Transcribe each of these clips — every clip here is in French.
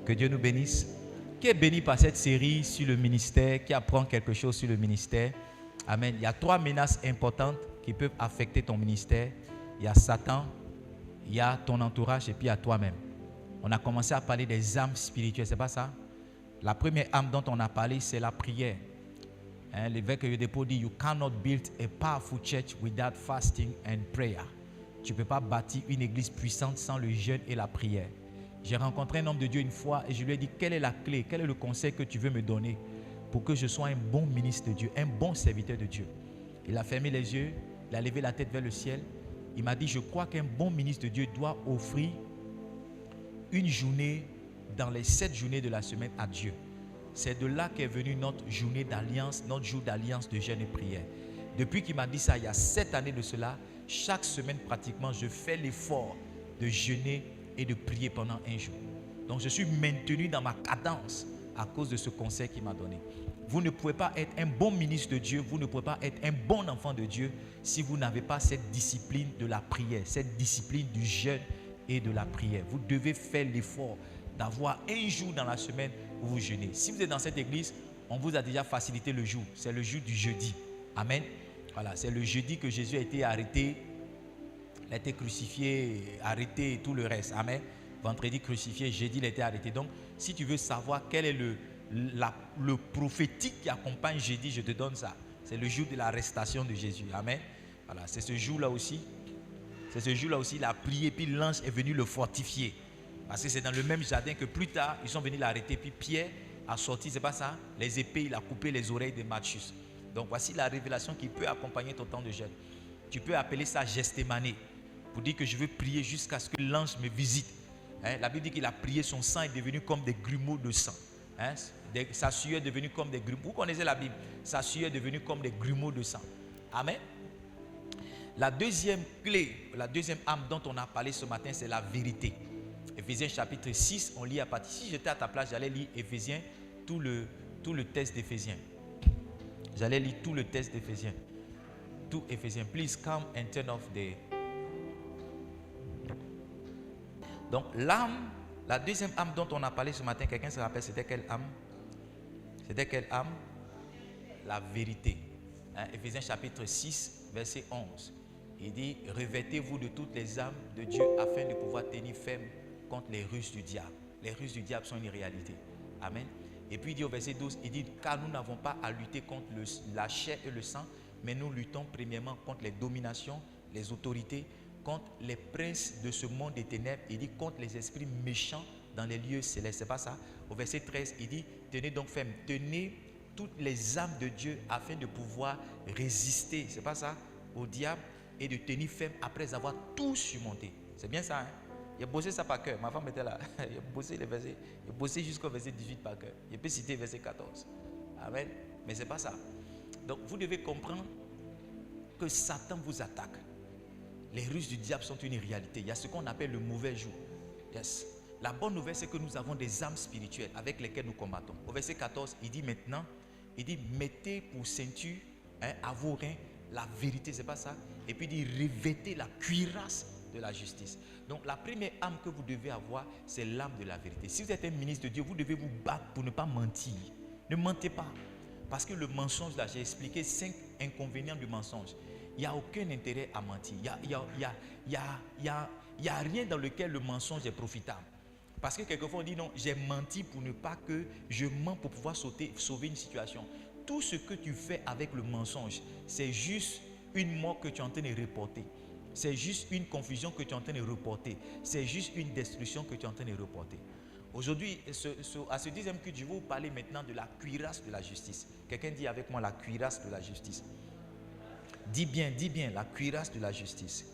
Que Dieu nous bénisse. Qui est béni par cette série sur le ministère, qui apprend quelque chose sur le ministère. Amen. Il y a 3 menaces importantes qui peuvent affecter ton ministère. Il y a Satan, il y a ton entourage et puis il y a toi-même. On a commencé à parler des âmes spirituelles, c'est pas ça? La première âme dont on a parlé, c'est la prière. L'évêque Oyedepo dit, you cannot build a powerful church without fasting and prayer. Tu ne peux pas bâtir une église puissante sans le jeûne et la prière. J'ai rencontré un homme de Dieu une fois et je lui ai dit, quelle est la clé, quel est le conseil que tu veux me donner pour que je sois un bon ministre de Dieu, un bon serviteur de Dieu. Il a fermé les yeux, il a levé la tête vers le ciel. Il m'a dit, je crois qu'un bon ministre de Dieu doit offrir une journée dans les 7 journées de la semaine à Dieu. C'est de là qu'est venue notre journée d'alliance, notre jour d'alliance de jeûne et prière. Depuis qu'il m'a dit ça, il y a 7 années de cela, chaque semaine pratiquement, je fais l'effort de jeûner et de prier pendant un jour. Donc je suis maintenu dans ma cadence à cause de ce conseil qu'il m'a donné. Vous ne pouvez pas être un bon ministre de Dieu, vous ne pouvez pas être un bon enfant de Dieu si vous n'avez pas cette discipline de la prière, cette discipline du jeûne et de la prière. Vous devez faire l'effort d'avoir un jour dans la semaine où vous jeûnez. Si vous êtes dans cette église, on vous a déjà facilité le jour. C'est le jour du jeudi. Amen. Voilà, c'est le jeudi que Jésus a été arrêté. Il a été crucifié, arrêté et tout le reste. Amen. Vendredi crucifié, jeudi il a été arrêté. Donc, si tu veux savoir quel est le prophétique qui accompagne jeudi, je te donne ça. C'est le jour de l'arrestation de Jésus. Amen. Voilà, c'est ce jour-là aussi. C'est ce jour-là aussi, il a prié, puis l'ange est venu le fortifier. Parce que c'est dans le même jardin que plus tard, ils sont venus l'arrêter. Puis Pierre a sorti, c'est pas ça, les épées, il a coupé les oreilles de Malchus. Donc voici la révélation qui peut accompagner ton temps de jeûne. Tu peux appeler ça gestémané, pour dire que je veux prier jusqu'à ce que l'ange me visite. La Bible dit qu'il a prié, son sang est devenu comme des grumeaux de sang. Sa sueur est devenue comme des grumeaux. Vous connaissez la Bible, sa sueur est devenue comme des grumeaux de sang. Amen. La deuxième clé, la deuxième âme dont on a parlé ce matin, c'est la vérité. Éphésiens chapitre 6, on lit à partir. Si j'étais à ta place, j'allais lire Éphésiens, tout le texte d'Éphésiens. J'allais lire tout le texte d'Éphésiens. Tout Éphésiens. Please come and turn off the... Donc l'âme, la deuxième âme dont on a parlé ce matin, quelqu'un se rappelle, c'était quelle âme? C'était quelle âme? La vérité. Éphésiens chapitre 6, verset 11. Il dit, revêtez-vous de toutes les âmes de Dieu afin de pouvoir tenir ferme contre les ruses du diable. Les ruses du diable sont une réalité. Amen. Et puis il dit au verset 12, il dit, car nous n'avons pas à lutter contre la chair et le sang, mais nous luttons premièrement contre les dominations, les autorités, contre les princes de ce monde des ténèbres. Il dit contre les esprits méchants dans les lieux célestes. C'est pas ça? Au verset 13, il dit, tenez donc ferme, tenez toutes les âmes de Dieu afin de pouvoir résister. C'est pas ça? Au diable. Et de tenir ferme après avoir tout surmonté. C'est bien ça, hein? Il a bossé ça par cœur. Ma femme était là. Il a bossé les versets. Il a bossé jusqu'au verset 18 par cœur. Il peut citer verset 14. Amen. Mais ce n'est pas ça. Donc vous devez comprendre que Satan vous attaque. Les ruses du diable sont une réalité. Il y a ce qu'on appelle le mauvais jour. Yes. La bonne nouvelle, c'est que nous avons des âmes spirituelles avec lesquelles nous combattons. Au verset 14, il dit maintenant, il dit mettez pour ceinture à vos reins la vérité, c'est pas ça? Et puis il dit revêtez la cuirasse de la justice. Donc la première âme que vous devez avoir, c'est l'âme de la vérité. Si vous êtes un ministre de Dieu, vous devez vous battre pour ne pas mentir. Ne mentez pas. Parce que le mensonge, là, j'ai expliqué 5 inconvénients du mensonge. Il n'y a aucun intérêt à mentir. Il y a rien dans lequel le mensonge est profitable. Parce que quelquefois on dit non, j'ai menti pour ne pas que je mens pour pouvoir sauver une situation. Tout ce que tu fais avec le mensonge, c'est juste une mort que tu es en train de reporter. C'est juste une confusion que tu es en train de reporter. C'est juste une destruction que tu es en train de reporter. Aujourd'hui, à ce 10e culte, je vais vous parler maintenant de la cuirasse de la justice. Quelqu'un dit avec moi la cuirasse de la justice. Dis bien, la cuirasse de la justice.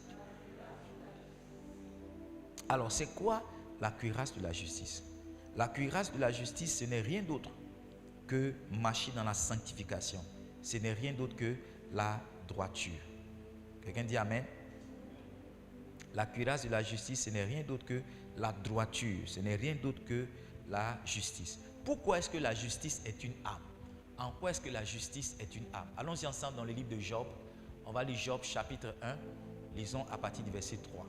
Alors, c'est quoi la cuirasse de la justice? La cuirasse de la justice, ce n'est rien d'autre que marcher dans la sanctification. Ce n'est rien d'autre que la droiture. Quelqu'un dit amen? La cuirasse de la justice, ce n'est rien d'autre que la droiture. Ce n'est rien d'autre que la justice. Pourquoi est-ce que la justice est une âme? En quoi est-ce que la justice est une âme? Allons-y ensemble dans le livre de Job. On va lire Job chapitre 1. Lisons à partir du verset 3.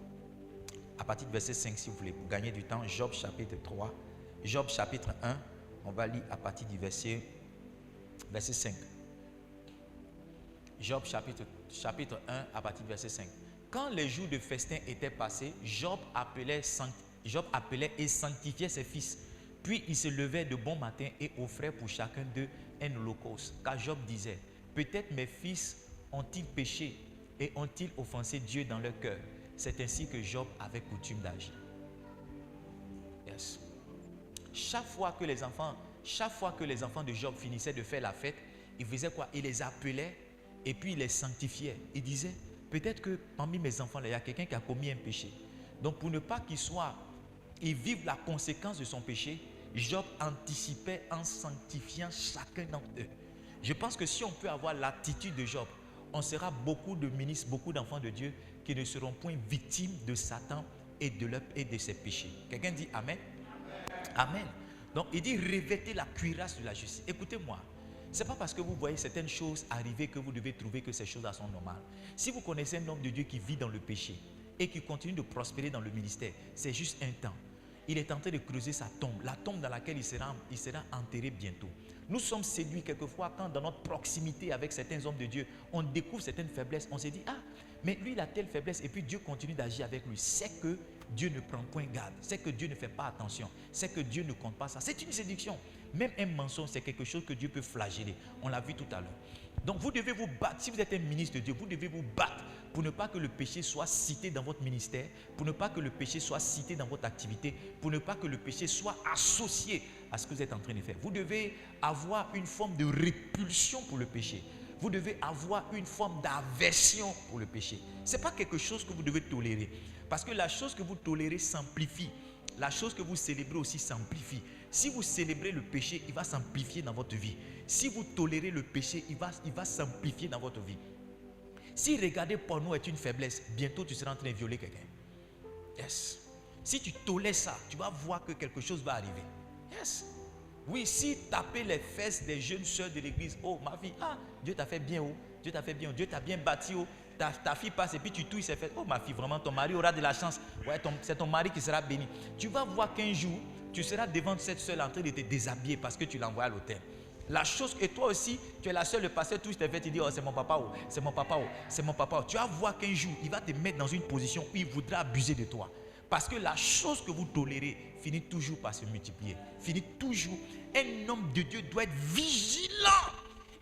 À partir du verset 5 si vous voulez. Pour gagner du temps, Job chapitre 3, Job chapitre 1, on va lire à partir du verset 5. Job chapitre 1 à partir du verset 5. Quand les jours de festin étaient passés, Job appelait et sanctifiait ses fils. Puis il se levait de bon matin et offrait pour chacun d'eux un holocauste. Car Job disait, peut-être mes fils ont-ils péché et ont-ils offensé Dieu dans leur cœur. C'est ainsi que Job avait coutume d'agir. Yes. Chaque fois que les enfants de Job finissaient de faire la fête, il faisait quoi? Il les appelait et puis il les sanctifiait. Il disait, peut-être que parmi mes enfants, là, il y a quelqu'un qui a commis un péché. Donc pour ne pas qu'il vive la conséquence de son péché, Job anticipait en sanctifiant chacun d'entre eux. Je pense que si on peut avoir l'attitude de Job, on sera beaucoup de ministres, beaucoup d'enfants de Dieu qui ne seront point victimes de Satan et de ses péchés. Quelqu'un dit Amen? Amen. Donc il dit revêtez la cuirasse de la justice. Écoutez-moi, ce n'est pas parce que vous voyez certaines choses arriver que vous devez trouver que ces choses-là sont normales. Si vous connaissez un homme de Dieu qui vit dans le péché et qui continue de prospérer dans le ministère, c'est juste un temps. Il est en train de creuser sa tombe, la tombe dans laquelle il sera enterré bientôt. Nous sommes séduits quelquefois quand dans notre proximité avec certains hommes de Dieu, on découvre certaines faiblesses, on se dit, ah, mais lui il a telle faiblesse et puis Dieu continue d'agir avec lui. C'est que Dieu ne prend point garde, c'est que Dieu ne fait pas attention, c'est que Dieu ne compte pas ça. C'est une séduction. Même un mensonge, c'est quelque chose que Dieu peut flageller. On l'a vu tout à l'heure. Donc vous devez vous battre. Si vous êtes un ministre de Dieu, vous devez vous battre pour ne pas que le péché soit cité dans votre ministère, pour ne pas que le péché soit cité dans votre activité, pour ne pas que le péché soit associé à ce que vous êtes en train de faire. Vous devez avoir une forme de répulsion pour le péché. Vous devez avoir une forme d'aversion pour le péché. Ce n'est pas quelque chose que vous devez tolérer. Parce que la chose que vous tolérez s'amplifie. La chose que vous célébrez aussi s'amplifie. Si vous célébrez le péché, il va s'amplifier dans votre vie. Si vous tolérez le péché, il va s'amplifier dans votre vie. Si regarder porno est une faiblesse, bientôt tu seras en train de violer quelqu'un. Yes. Si tu tolères ça, tu vas voir que quelque chose va arriver. Yes. Oui, si taper les fesses des jeunes soeurs de l'église, oh ma fille, ah, Dieu t'a fait bien, oh, Dieu t'a fait bien, Dieu t'a bien bâti, oh. Ta fille passe et puis tu touilles ses fesses. Oh ma fille, vraiment ton mari aura de la chance. Ouais, c'est ton mari qui sera béni. Tu vas voir qu'un jour, tu seras devant cette soeur en train de te déshabiller parce que tu l'envoies à l'hôtel. La chose, et toi aussi, tu es la seule, le pasteur touche tes fesses, tu dis, oh c'est mon papa, oh, c'est mon papa, oh, c'est mon papa. Oh. Tu vas voir qu'un jour, il va te mettre dans une position où il voudra abuser de toi. Parce que la chose que vous tolérez finit toujours par se multiplier. Finit toujours. Un homme de Dieu doit être vigilant.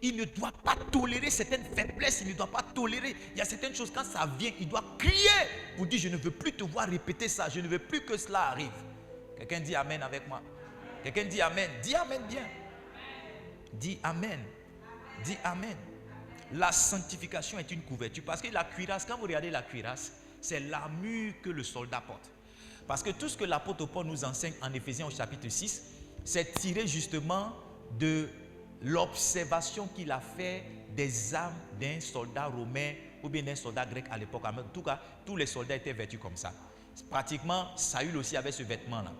Il ne doit pas tolérer certaines faiblesses, il ne doit pas tolérer. Il y a certaines choses, quand ça vient, il doit crier pour dire, je ne veux plus te voir répéter ça, je ne veux plus que cela arrive. Quelqu'un dit Amen avec moi. Quelqu'un dit Amen. Dis Amen bien. Dis Amen. Dis Amen. La sanctification est une couverture. Parce que la cuirasse, quand vous regardez la cuirasse, c'est l'armure que le soldat porte. Parce que tout ce que l'apôtre Paul nous enseigne en Éphésiens au chapitre 6, c'est tiré justement de l'observation qu'il a fait des armes d'un soldat romain ou bien d'un soldat grec à l'époque. En tout cas, tous les soldats étaient vêtus comme ça. Pratiquement, Saül aussi avait ce vêtement-là.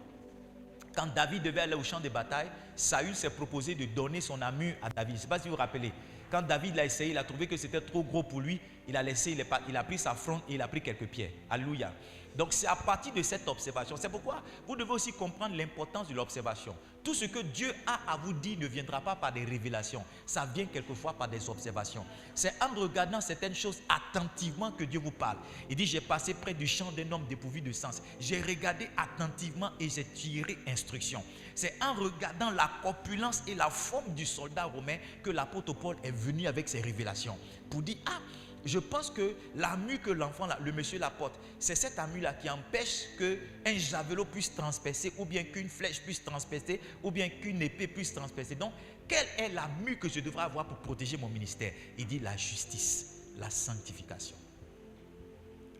Quand David devait aller au champ de bataille, Saül s'est proposé de donner son armure à David. Je ne sais pas si vous vous rappelez. Quand David l'a essayé, il a trouvé que c'était trop gros pour lui. Il a pris sa fronde et il a pris quelques pierres. Alléluia. Donc c'est à partir de cette observation. C'est pourquoi vous devez aussi comprendre l'importance de l'observation. Tout ce que Dieu a à vous dire ne viendra pas par des révélations. Ça vient quelquefois par des observations. C'est en regardant certaines choses attentivement que Dieu vous parle. Il dit, j'ai passé près du champ d'un homme dépourvu de sens. J'ai regardé attentivement et j'ai tiré instruction. C'est en regardant la corpulence et la forme du soldat romain que l'apôtre Paul est venu avec ses révélations. Pour dire, ah, je pense que l'armure que l'enfant, le monsieur la porte, c'est cette armure-là qui empêche qu'un javelot puisse transpercer, ou bien qu'une flèche puisse transpercer, ou bien qu'une épée puisse transpercer. Donc, quelle est l'armure que je devrais avoir pour protéger mon ministère? Il dit la justice, la sanctification.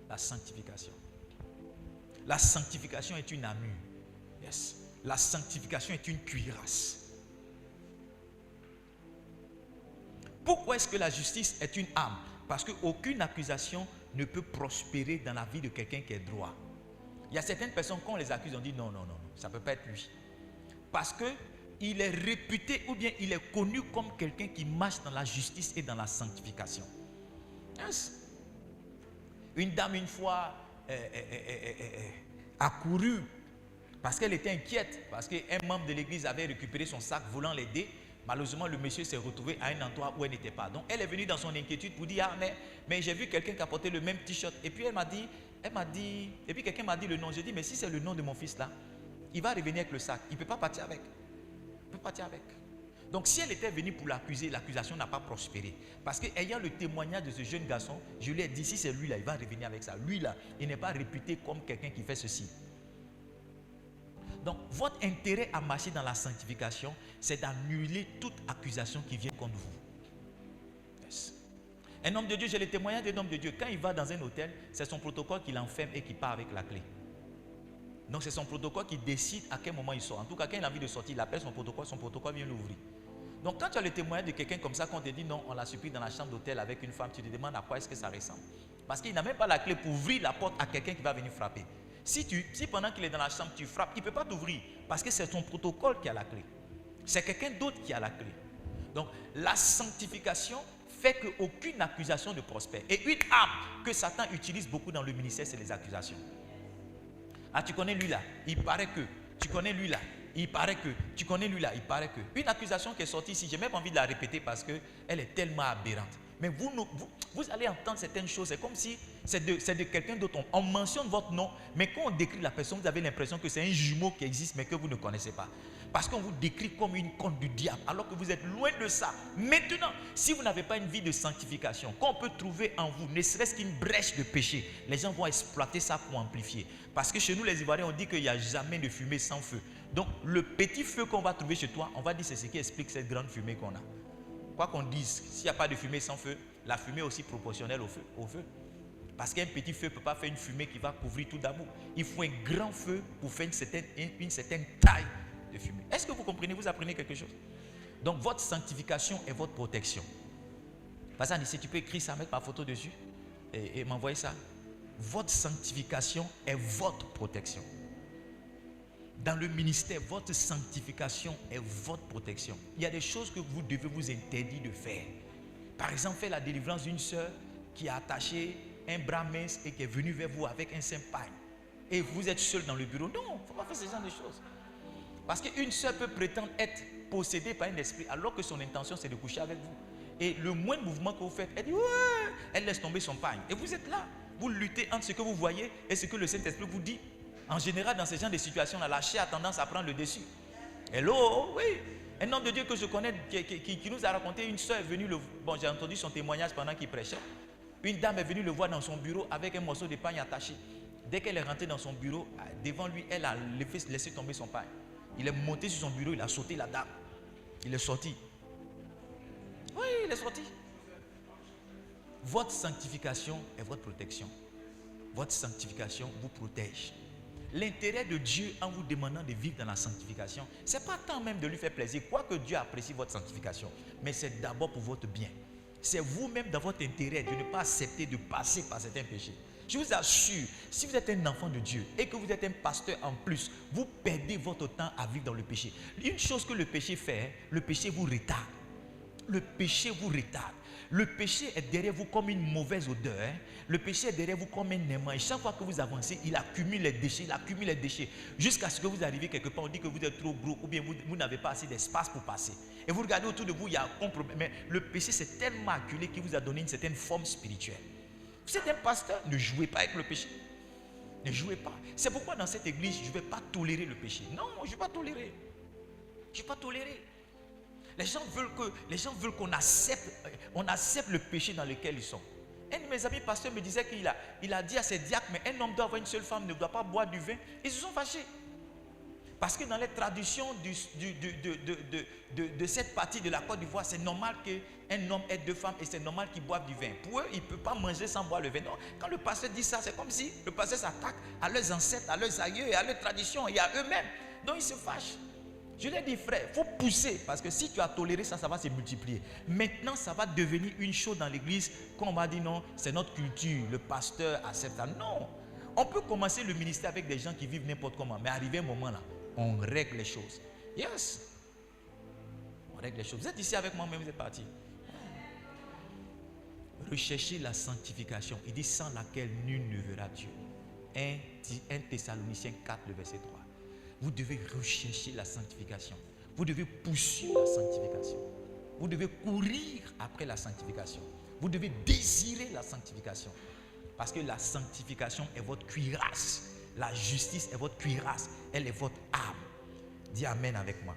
La sanctification. La sanctification est une armure. Yes. La sanctification est une cuirasse. Pourquoi est-ce que la justice est une arme? Parce qu'aucune accusation ne peut prospérer dans la vie de quelqu'un qui est droit. Il y a certaines personnes, quand on les accuse, on dit non, ça ne peut pas être lui. Parce qu'il est réputé ou bien il est connu comme quelqu'un qui marche dans la justice et dans la sanctification. Yes. Une dame, une fois, a couru Parce qu'elle était inquiète, parce qu'un membre de l'église avait récupéré son sac voulant l'aider. Malheureusement, le monsieur s'est retrouvé à un endroit où elle n'était pas. Donc, elle est venue dans son inquiétude pour dire, ah, mais j'ai vu quelqu'un qui a porté le même t-shirt. Et puis, et puis quelqu'un m'a dit le nom. J'ai dit, mais si c'est le nom de mon fils là, il va revenir avec le sac. Il ne peut pas partir avec. Il peut partir avec. Donc, si elle était venue pour l'accuser, l'accusation n'a pas prospéré. Parce qu'ayant le témoignage de ce jeune garçon, je lui ai dit, si c'est lui là, il va revenir avec ça. Lui là, il n'est pas réputé comme quelqu'un qui fait ceci. Donc, votre intérêt à marcher dans la sanctification, c'est d'annuler toute accusation qui vient contre vous. Yes. Un homme de Dieu, j'ai le témoignage d'un homme de Dieu. Quand il va dans un hôtel, c'est son protocole qui l'enferme et qui part avec la clé. Donc, c'est son protocole qui décide à quel moment il sort. En tout cas, quand il a envie de sortir, il appelle son protocole vient l'ouvrir. Donc, quand tu as le témoignage de quelqu'un comme ça, quand on te dit non, on l'a surpris dans la chambre d'hôtel avec une femme, tu te demandes à quoi est-ce que ça ressemble. Parce qu'il n'a même pas la clé pour ouvrir la porte à quelqu'un qui va venir frapper. Si pendant qu'il est dans la chambre, tu frappes, il ne peut pas t'ouvrir parce que c'est ton protocole qui a la clé. C'est quelqu'un d'autre qui a la clé. Donc, la sanctification fait qu'aucune accusation ne prospère. Et une arme que Satan utilise beaucoup dans le ministère, c'est les accusations. Ah, tu connais lui là, il paraît que. Tu connais lui là, il paraît que. Tu connais lui là, il paraît que. Une accusation qui est sortie ici, je n'ai même pas envie de la répéter parce qu'elle est tellement aberrante. Mais vous allez entendre certaines choses, c'est comme si c'est de quelqu'un d'autre. On mentionne votre nom, mais quand on décrit la personne, vous avez l'impression que c'est un jumeau qui existe, mais que vous ne connaissez pas. Parce qu'on vous décrit comme une conte du diable, alors que vous êtes loin de ça. Maintenant, si vous n'avez pas une vie de sanctification, qu'on peut trouver en vous, ne serait-ce qu'une brèche de péché, les gens vont exploiter ça pour amplifier. Parce que chez nous, les Ivoiriens, on dit qu'il n'y a jamais de fumée sans feu. Donc, le petit feu qu'on va trouver chez toi, on va dire c'est ce qui explique cette grande fumée qu'on a. Quoi qu'on dise, s'il n'y a pas de fumée sans feu, la fumée est aussi proportionnelle au feu. Parce qu'un petit feu ne peut pas faire une fumée qui va couvrir tout d'amour. Il faut un grand feu pour faire une certaine taille de fumée. Est-ce que vous comprenez? Vous apprenez quelque chose? Donc votre sanctification est votre protection. Par exemple, si tu peux écrire ça, mettre ma photo dessus et m'envoyer ça. Votre sanctification est votre protection. Dans le ministère, votre sanctification est votre protection. Il y a des choses que vous devez vous interdire de faire. Par exemple, faire la délivrance d'une soeur qui a attaché un bras mince et qui est venue vers vous avec un saint paille. Et vous êtes seul dans le bureau. Non, il ne faut pas faire ce genre de choses. Parce qu'une soeur peut prétendre être possédée par un esprit alors que son intention c'est de coucher avec vous. Et le moindre mouvement que vous faites, elle dit ouais, elle laisse tomber son paille. Et vous êtes là, vous luttez entre ce que vous voyez et ce que le Saint-Esprit vous dit. En général, dans ce genre de situations-là, la chair a tendance à prendre le dessus. Hello, oui. Un homme de Dieu que je connais qui nous a raconté, une soeur est venue j'ai entendu son témoignage pendant qu'il prêchait. Une dame est venue le voir dans son bureau avec un morceau de paille attaché. Dès qu'elle est rentrée dans son bureau, devant lui, elle a laissé tomber son paille. Il est monté sur son bureau, il a sauté la dame. Il est sorti. Oui, il est sorti. Votre sanctification est votre protection. Votre sanctification vous protège. L'intérêt de Dieu en vous demandant de vivre dans la sanctification, ce n'est pas tant même de lui faire plaisir, quoique Dieu apprécie votre sanctification, mais c'est d'abord pour votre bien. C'est vous-même dans votre intérêt de ne pas accepter de passer par certains péchés. Je vous assure, si vous êtes un enfant de Dieu et que vous êtes un pasteur en plus, vous perdez votre temps à vivre dans le péché. Une chose que le péché fait, le péché vous retarde. Le péché vous retarde. Le péché est derrière vous comme une mauvaise odeur. Le péché est derrière vous comme un aimant. Et chaque fois que vous avancez, il accumule les déchets, jusqu'à ce que vous arrivez quelque part, on dit que vous êtes trop gros ou bien vous n'avez pas assez d'espace pour passer. Et vous regardez autour de vous, il y a un problème. Mais le péché s'est tellement acculé qu'il vous a donné une certaine forme spirituelle. Vous êtes un pasteur, ne jouez pas avec le péché. Ne jouez pas. C'est pourquoi dans cette église, je ne vais pas tolérer le péché. Non, je ne vais pas tolérer. Je ne vais pas tolérer. Les gens veulent qu'on accepte le péché dans lequel ils sont. Un de mes amis pasteurs me disait qu'il a dit à ses diacres, mais un homme doit avoir une seule femme, ne doit pas boire du vin. Ils se sont fâchés. Parce que dans les traditions de cette partie de la Côte d'Ivoire, c'est normal qu'un homme ait deux femmes et c'est normal qu'il boive du vin. Pour eux, il ne peut pas manger sans boire le vin. Non, quand le pasteur dit ça, c'est comme si le pasteur s'attaque à leurs ancêtres, à leurs aïeux et à leurs traditions et à eux-mêmes. Donc ils se fâchent. Je leur dis, frère, il faut pousser, parce que si tu as toléré ça, ça va se multiplier. Maintenant, ça va devenir une chose dans l'église, qu'on m'a dit non, c'est notre culture, le pasteur accepte ça. Non, on peut commencer le ministère avec des gens qui vivent n'importe comment, mais arrivé un moment là, on règle les choses. Yes, on règle les choses. Vous êtes ici avec moi, mais vous êtes partis. Recherchez la sanctification, il dit sans laquelle nul ne verra Dieu. 1 Thessaloniciens 4, le verset 3. Vous devez rechercher la sanctification. Vous devez poursuivre la sanctification. Vous devez courir après la sanctification. Vous devez désirer la sanctification. Parce que la sanctification est votre cuirasse. La justice est votre cuirasse. Elle est votre arme. Dis Amen avec moi.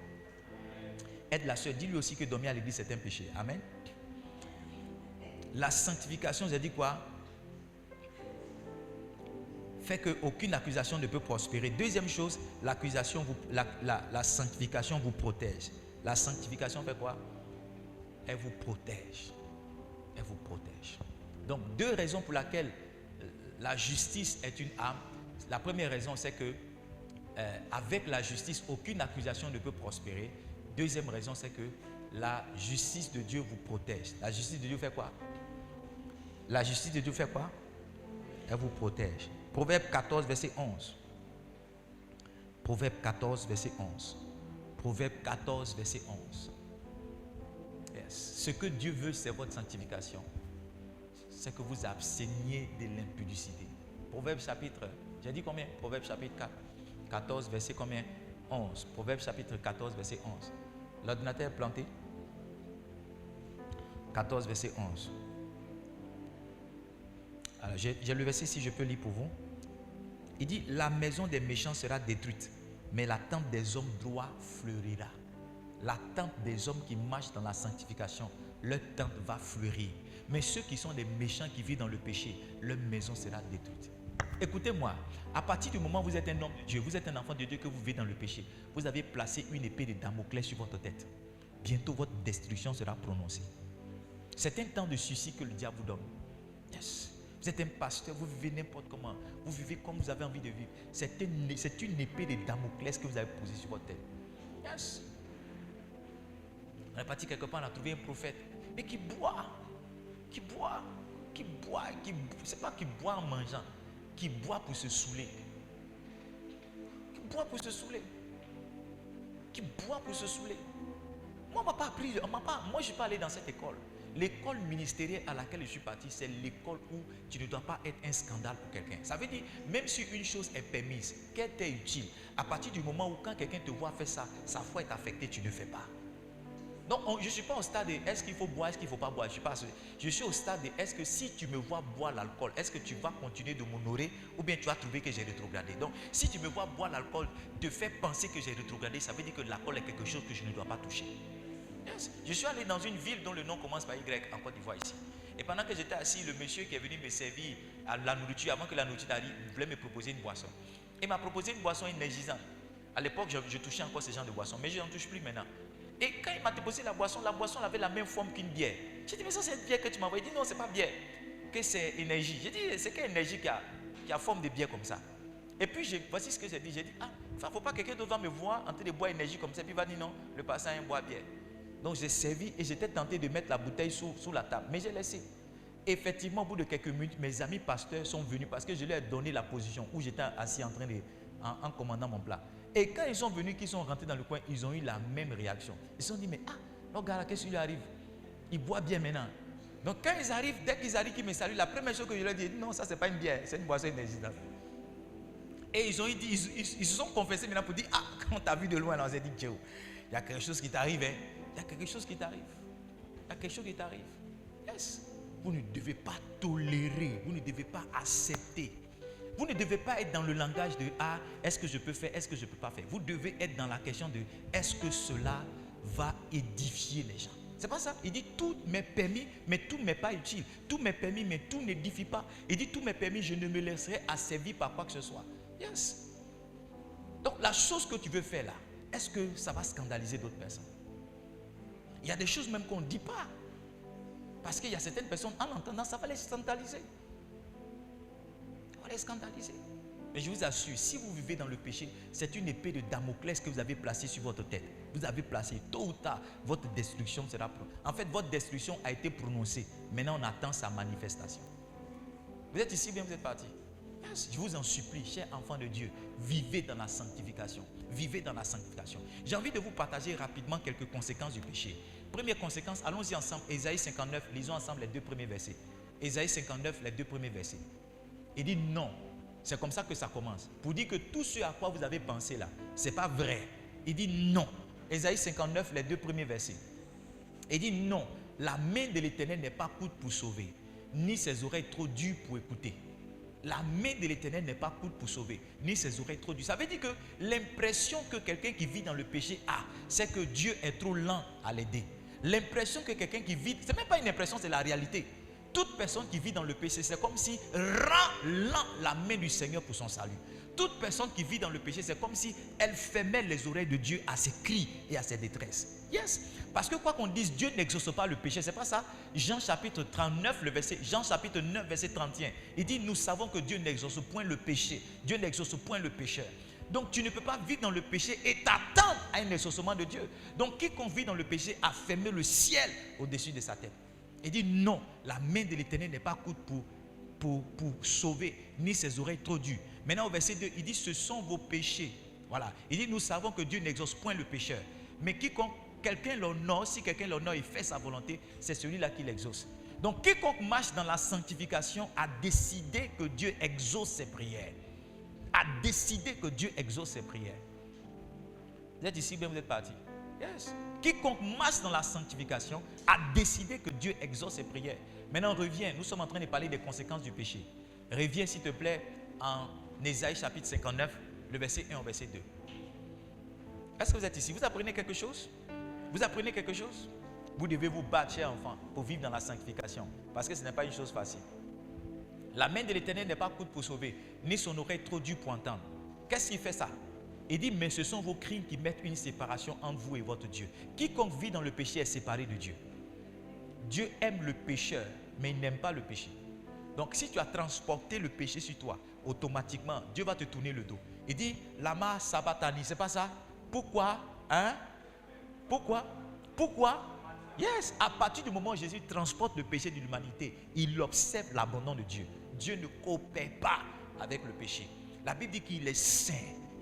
Aide la soeur. Dis-lui aussi que dormir à l'église, c'est un péché. Amen. La sanctification, j'ai dit quoi? Fait qu'aucune accusation ne peut prospérer. Deuxième chose, la sanctification vous protège. La sanctification fait quoi? Elle vous protège. Elle vous protège. Donc, deux raisons pour lesquelles la justice est une arme. La première raison, c'est que avec la justice, aucune accusation ne peut prospérer. Deuxième raison, c'est que la justice de Dieu vous protège. La justice de Dieu fait quoi? La justice de Dieu fait quoi? Elle vous protège. Proverbe 14, verset 11. Proverbe 14, verset 11. Proverbe 14, verset 11. Yes. Ce que Dieu veut, c'est votre sanctification. C'est que vous absteniez de l'impudicité. Proverbe chapitre, j'ai dit combien? Proverbe chapitre 4, 14, verset combien? 11. Proverbe chapitre 14, verset 11. L'ordinateur est planté. 14, verset 11. Alors, j'ai le verset, si je peux lire pour vous. Il dit, la maison des méchants sera détruite, mais la tente des hommes droits fleurira. La tente des hommes qui marchent dans la sanctification, leur tente va fleurir. Mais ceux qui sont des méchants qui vivent dans le péché, leur maison sera détruite. Écoutez-moi, à partir du moment où vous êtes un homme de Dieu, vous êtes un enfant de Dieu, que vous vivez dans le péché, vous avez placé une épée de Damoclès sur votre tête. Bientôt votre destruction sera prononcée. C'est un temps de suicide que le diable vous donne. Yes. Vous êtes un pasteur, vous vivez n'importe comment, vous vivez comme vous avez envie de vivre. C'est une épée de Damoclès que vous avez posée sur votre tête. Yes. On est parti quelque part, on a trouvé un prophète, mais qui boit, c'est pas qui boit en mangeant, qui boit pour se saouler. Qui boit pour se saouler. Qui boit pour se saouler. Moi, on m'a pas appris, moi je suis pas allé dans cette école. L'école ministérielle à laquelle je suis parti, c'est l'école où tu ne dois pas être un scandale pour quelqu'un. Ça veut dire, même si une chose est permise, qu'elle t'est utile, à partir du moment où quand quelqu'un te voit faire ça, sa foi est affectée, tu ne fais pas. Donc, je ne suis pas au stade de est-ce qu'il faut boire, est-ce qu'il ne faut pas boire. Je suis au stade de est-ce que si tu me vois boire l'alcool, est-ce que tu vas continuer de m'honorer ou bien tu vas trouver que j'ai rétrogradé. Donc, si tu me vois boire l'alcool, te faire penser que j'ai rétrogradé, ça veut dire que l'alcool est quelque chose que je ne dois pas toucher. Yes. Je suis allé dans une ville dont le nom commence par Y en Côte d'Ivoire ici. Et pendant que j'étais assis, le monsieur qui est venu me servir à la nourriture, avant que la nourriture arrive, voulait me proposer une boisson. Il m'a proposé une boisson énergisante. À l'époque, je touchais encore ce genre de boisson, mais je n'en touche plus maintenant. Et quand il m'a déposé la boisson avait la même forme qu'une bière. J'ai dit, mais ça c'est une bière que tu m'as envoyé. Il dit, non, c'est pas bière, que c'est énergie. J'ai dit, c'est quelle énergie qui a forme de bière comme ça? Et puis, voici ce que j'ai dit. J'ai dit, il ne faut pas que quelqu'un d'autre me voir en train de boire énergie comme ça. Puis il va dire, non, le passant boit bière. Donc, j'ai servi et j'étais tenté de mettre la bouteille sous la table. Mais j'ai laissé. Effectivement, au bout de quelques minutes, mes amis pasteurs sont venus parce que je leur ai donné la position où j'étais assis en commandant mon plat. Et quand ils sont venus, qu'ils sont rentrés dans le coin, ils ont eu la même réaction. Ils se sont dit, mais regarde, qu'est-ce qui lui arrive? Il boit bien maintenant. Donc quand ils arrivent, dès qu'ils arrivent, qu'ils me saluent, la première chose que je leur dis, non, ça c'est pas une bière, c'est une boisson énergisante. Et ils se sont confessés maintenant pour dire, quand on t'a vu de loin, là, on s'est dit, Dieu, il y a quelque chose qui t'arrive, hein? Il y a quelque chose qui t'arrive. Il y a quelque chose qui t'arrive. Yes. Vous ne devez pas tolérer, vous ne devez pas accepter. Vous ne devez pas être dans le langage de est-ce que je peux faire, est-ce que je ne peux pas faire. Vous devez être dans la question de est-ce que cela va édifier les gens. C'est pas ça. Il dit tout m'est permis, mais tout ne m'est pas utile. Tout m'est permis, mais tout n'édifie pas. Il dit tout m'est permis, je ne me laisserai asservir par quoi que ce soit. Yes. Donc la chose que tu veux faire là, est-ce que ça va scandaliser d'autres personnes? Il y a des choses même qu'on ne dit pas. Parce qu'il y a certaines personnes, en entendant, ça va les scandaliser. Ça va les scandaliser. Mais je vous assure, si vous vivez dans le péché, c'est une épée de Damoclès que vous avez placée sur votre tête. Vous avez placé, tôt ou tard, votre destruction sera prononcée. En fait, votre destruction a été prononcée. Maintenant, on attend sa manifestation. Vous êtes ici, bien vous êtes partis. Yes. Je vous en supplie, chers enfants de Dieu, vivez dans la sanctification. Vivez dans la sanctification. J'ai envie de vous partager rapidement quelques conséquences du péché. Première conséquence, allons-y ensemble. Ésaïe 59, lisons ensemble les deux premiers versets. Ésaïe 59, les deux premiers versets. Il dit non. C'est comme ça que ça commence. Pour dire que tout ce à quoi vous avez pensé là, c'est pas vrai. Il dit non. Ésaïe 59, les 2 premiers versets. Il dit non, la main de l'Éternel n'est pas courte pour sauver, ni ses oreilles trop dures pour écouter. La main de l'Éternel n'est pas courte pour sauver, ni ses oreilles trop dures. Ça veut dire que l'impression que quelqu'un qui vit dans le péché a, c'est que Dieu est trop lent à l'aider. L'impression que quelqu'un qui vit, c'est même pas une impression, c'est la réalité. Toute personne qui vit dans le péché, c'est comme si rend lent la main du Seigneur pour son salut. Toute personne qui vit dans le péché, c'est comme si elle fermait les oreilles de Dieu à ses cris et à ses détresses. Yes. Parce que quoi qu'on dise, Dieu n'exauce pas le péché, c'est pas ça. Jean chapitre 39, Jean chapitre 9, verset 31. Il dit, nous savons que Dieu n'exauce point le péché. Dieu n'exauce point le pécheur. Donc tu ne peux pas vivre dans le péché et t'attendre à un exaucement de Dieu. Donc quiconque vit dans le péché a fermé le ciel au-dessus de sa tête. Il dit non, la main de l'Éternel n'est pas courte pour sauver, ni ses oreilles trop dures. Maintenant au verset 2, il dit ce sont vos péchés. Voilà. Il dit nous savons que Dieu n'exauce point le pécheur. Mais quiconque quelqu'un l'honore, si quelqu'un l'honore et fait sa volonté, c'est celui-là qui l'exauce. Donc quiconque marche dans la sanctification a décidé que Dieu exauce ses prières. A décidé que Dieu exauce ses prières. Vous êtes ici, bien vous êtes partis. Yes. Quiconque marche dans la sanctification a décidé que Dieu exauce ses prières. Maintenant reviens, nous sommes en train de parler des conséquences du péché. Reviens s'il te plaît en Ésaïe chapitre 59, le verset 1 au verset 2. Est-ce que vous êtes ici? Vous apprenez quelque chose? Vous apprenez quelque chose? Vous devez vous battre, chers enfants, pour vivre dans la sanctification. Parce que ce n'est pas une chose facile. La main de l'Éternel n'est pas courte pour sauver, ni son oreille trop dure pour entendre. Qu'est-ce qui fait ça? Il dit, mais ce sont vos crimes qui mettent une séparation entre vous et votre Dieu. Quiconque vit dans le péché est séparé de Dieu. Dieu aime le pécheur, mais il n'aime pas le péché. Donc si tu as transporté le péché sur toi, automatiquement, Dieu va te tourner le dos. Il dit, lama sabatani, c'est pas ça? Pourquoi? Hein? Pourquoi? Pourquoi? Yes, à partir du moment où Jésus transporte le péché de l'humanité, il observe l'abandon de Dieu. Dieu ne coopère pas avec le péché. La Bible dit qu'il est saint.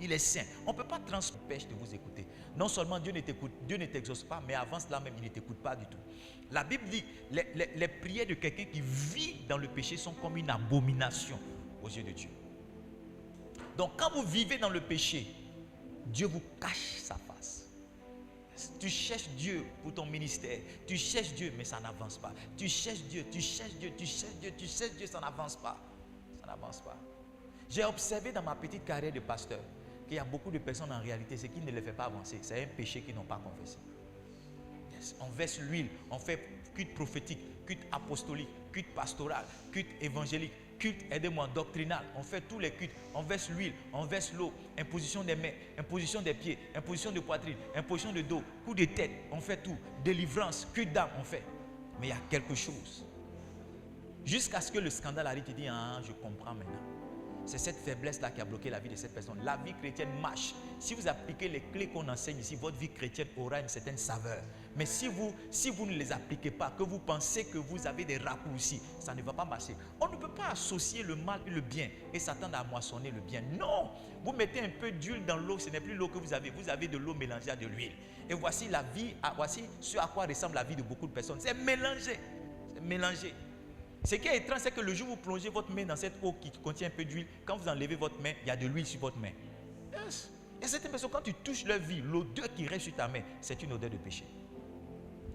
Il est saint. On ne peut pas transporter de vous écouter. Non seulement Dieu ne t'écoute, Dieu ne t'exauce pas, mais avant cela même, il ne t'écoute pas du tout. La Bible dit que les prières de quelqu'un qui vit dans le péché sont comme une abomination aux yeux de Dieu. Donc quand vous vivez dans le péché, Dieu vous cache sa face. Tu cherches Dieu pour ton ministère. Tu cherches Dieu, mais ça n'avance pas. Tu cherches Dieu, tu cherches Dieu, tu cherches Dieu, tu cherches Dieu, ça n'avance pas. Ça n'avance pas. J'ai observé dans ma petite carrière de pasteur qu'il y a beaucoup de personnes en réalité, ce qui ne les fait pas avancer, c'est un péché qu'ils n'ont pas confessé. Yes. On verse l'huile, on fait culte prophétique, culte apostolique, culte pastoral, culte évangélique, culte, aidez-moi, doctrinal. On fait tous les cultes, on verse l'huile, on verse l'eau, imposition des mains, imposition des pieds, imposition de poitrine, imposition de dos, coup de tête, on fait tout. Délivrance, culte d'âme, on fait. Mais il y a quelque chose. Jusqu'à ce que le scandale arrive, tu dis, ah, je comprends maintenant. C'est cette faiblesse-là qui a bloqué la vie de cette personne. La vie chrétienne marche. Si vous appliquez les clés qu'on enseigne ici, votre vie chrétienne aura une certaine saveur. Mais si vous ne les appliquez pas, que vous pensez que vous avez des raccourcis, ça ne va pas marcher. On ne peut pas associer le mal et le bien et s'attendre à moissonner le bien. Non! Vous mettez un peu d'huile dans l'eau, ce n'est plus l'eau que vous avez de l'eau mélangée à de l'huile. Et voici la vie, voici ce à quoi ressemble la vie de beaucoup de personnes. C'est mélangé. C'est mélangé. Ce qui est étrange, c'est que le jour où vous plongez votre main dans cette eau qui contient un peu d'huile, quand vous enlevez votre main, il y a de l'huile sur votre main. Yes. Et certaines personnes, quand tu touches leur vie, l'odeur qui reste sur ta main, c'est une odeur de péché.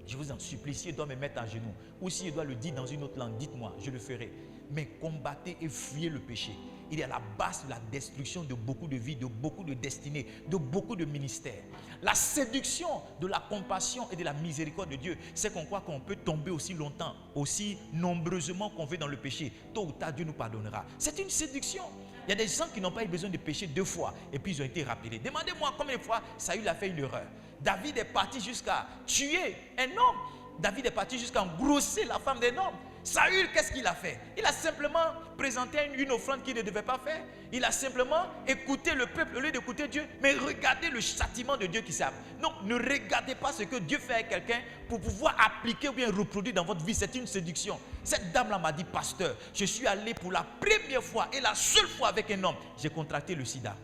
Je vous en supplie, si je dois me mettre à genoux, ou si je dois le dire dans une autre langue, dites-moi, je le ferai. Mais combattez et fuyez le péché. Il est à la base de la destruction de beaucoup de vies, de beaucoup de destinées, de beaucoup de ministères. La séduction de la compassion et de la miséricorde de Dieu, c'est qu'on croit qu'on peut tomber aussi longtemps, aussi nombreusement qu'on veut dans le péché. Tôt ou tard, Dieu nous pardonnera. C'est une séduction. Il y a des gens qui n'ont pas eu besoin de pécher 2 fois et puis ils ont été rappelés. Demandez-moi combien de fois Saül a fait une erreur. David est parti jusqu'à tuer un homme. David est parti jusqu'à engrosser la femme d'un homme. Saül, qu'est-ce qu'il a fait? Il a simplement présenté une offrande qu'il ne devait pas faire. Il a simplement écouté le peuple au lieu d'écouter Dieu. Mais regardez le châtiment de Dieu qui s'appelle. Non, ne regardez pas ce que Dieu fait avec quelqu'un pour pouvoir appliquer ou bien reproduire dans votre vie. C'est une séduction. Cette dame-là m'a dit, pasteur, je suis allé pour la première fois et la seule fois avec un homme. J'ai contracté le sida.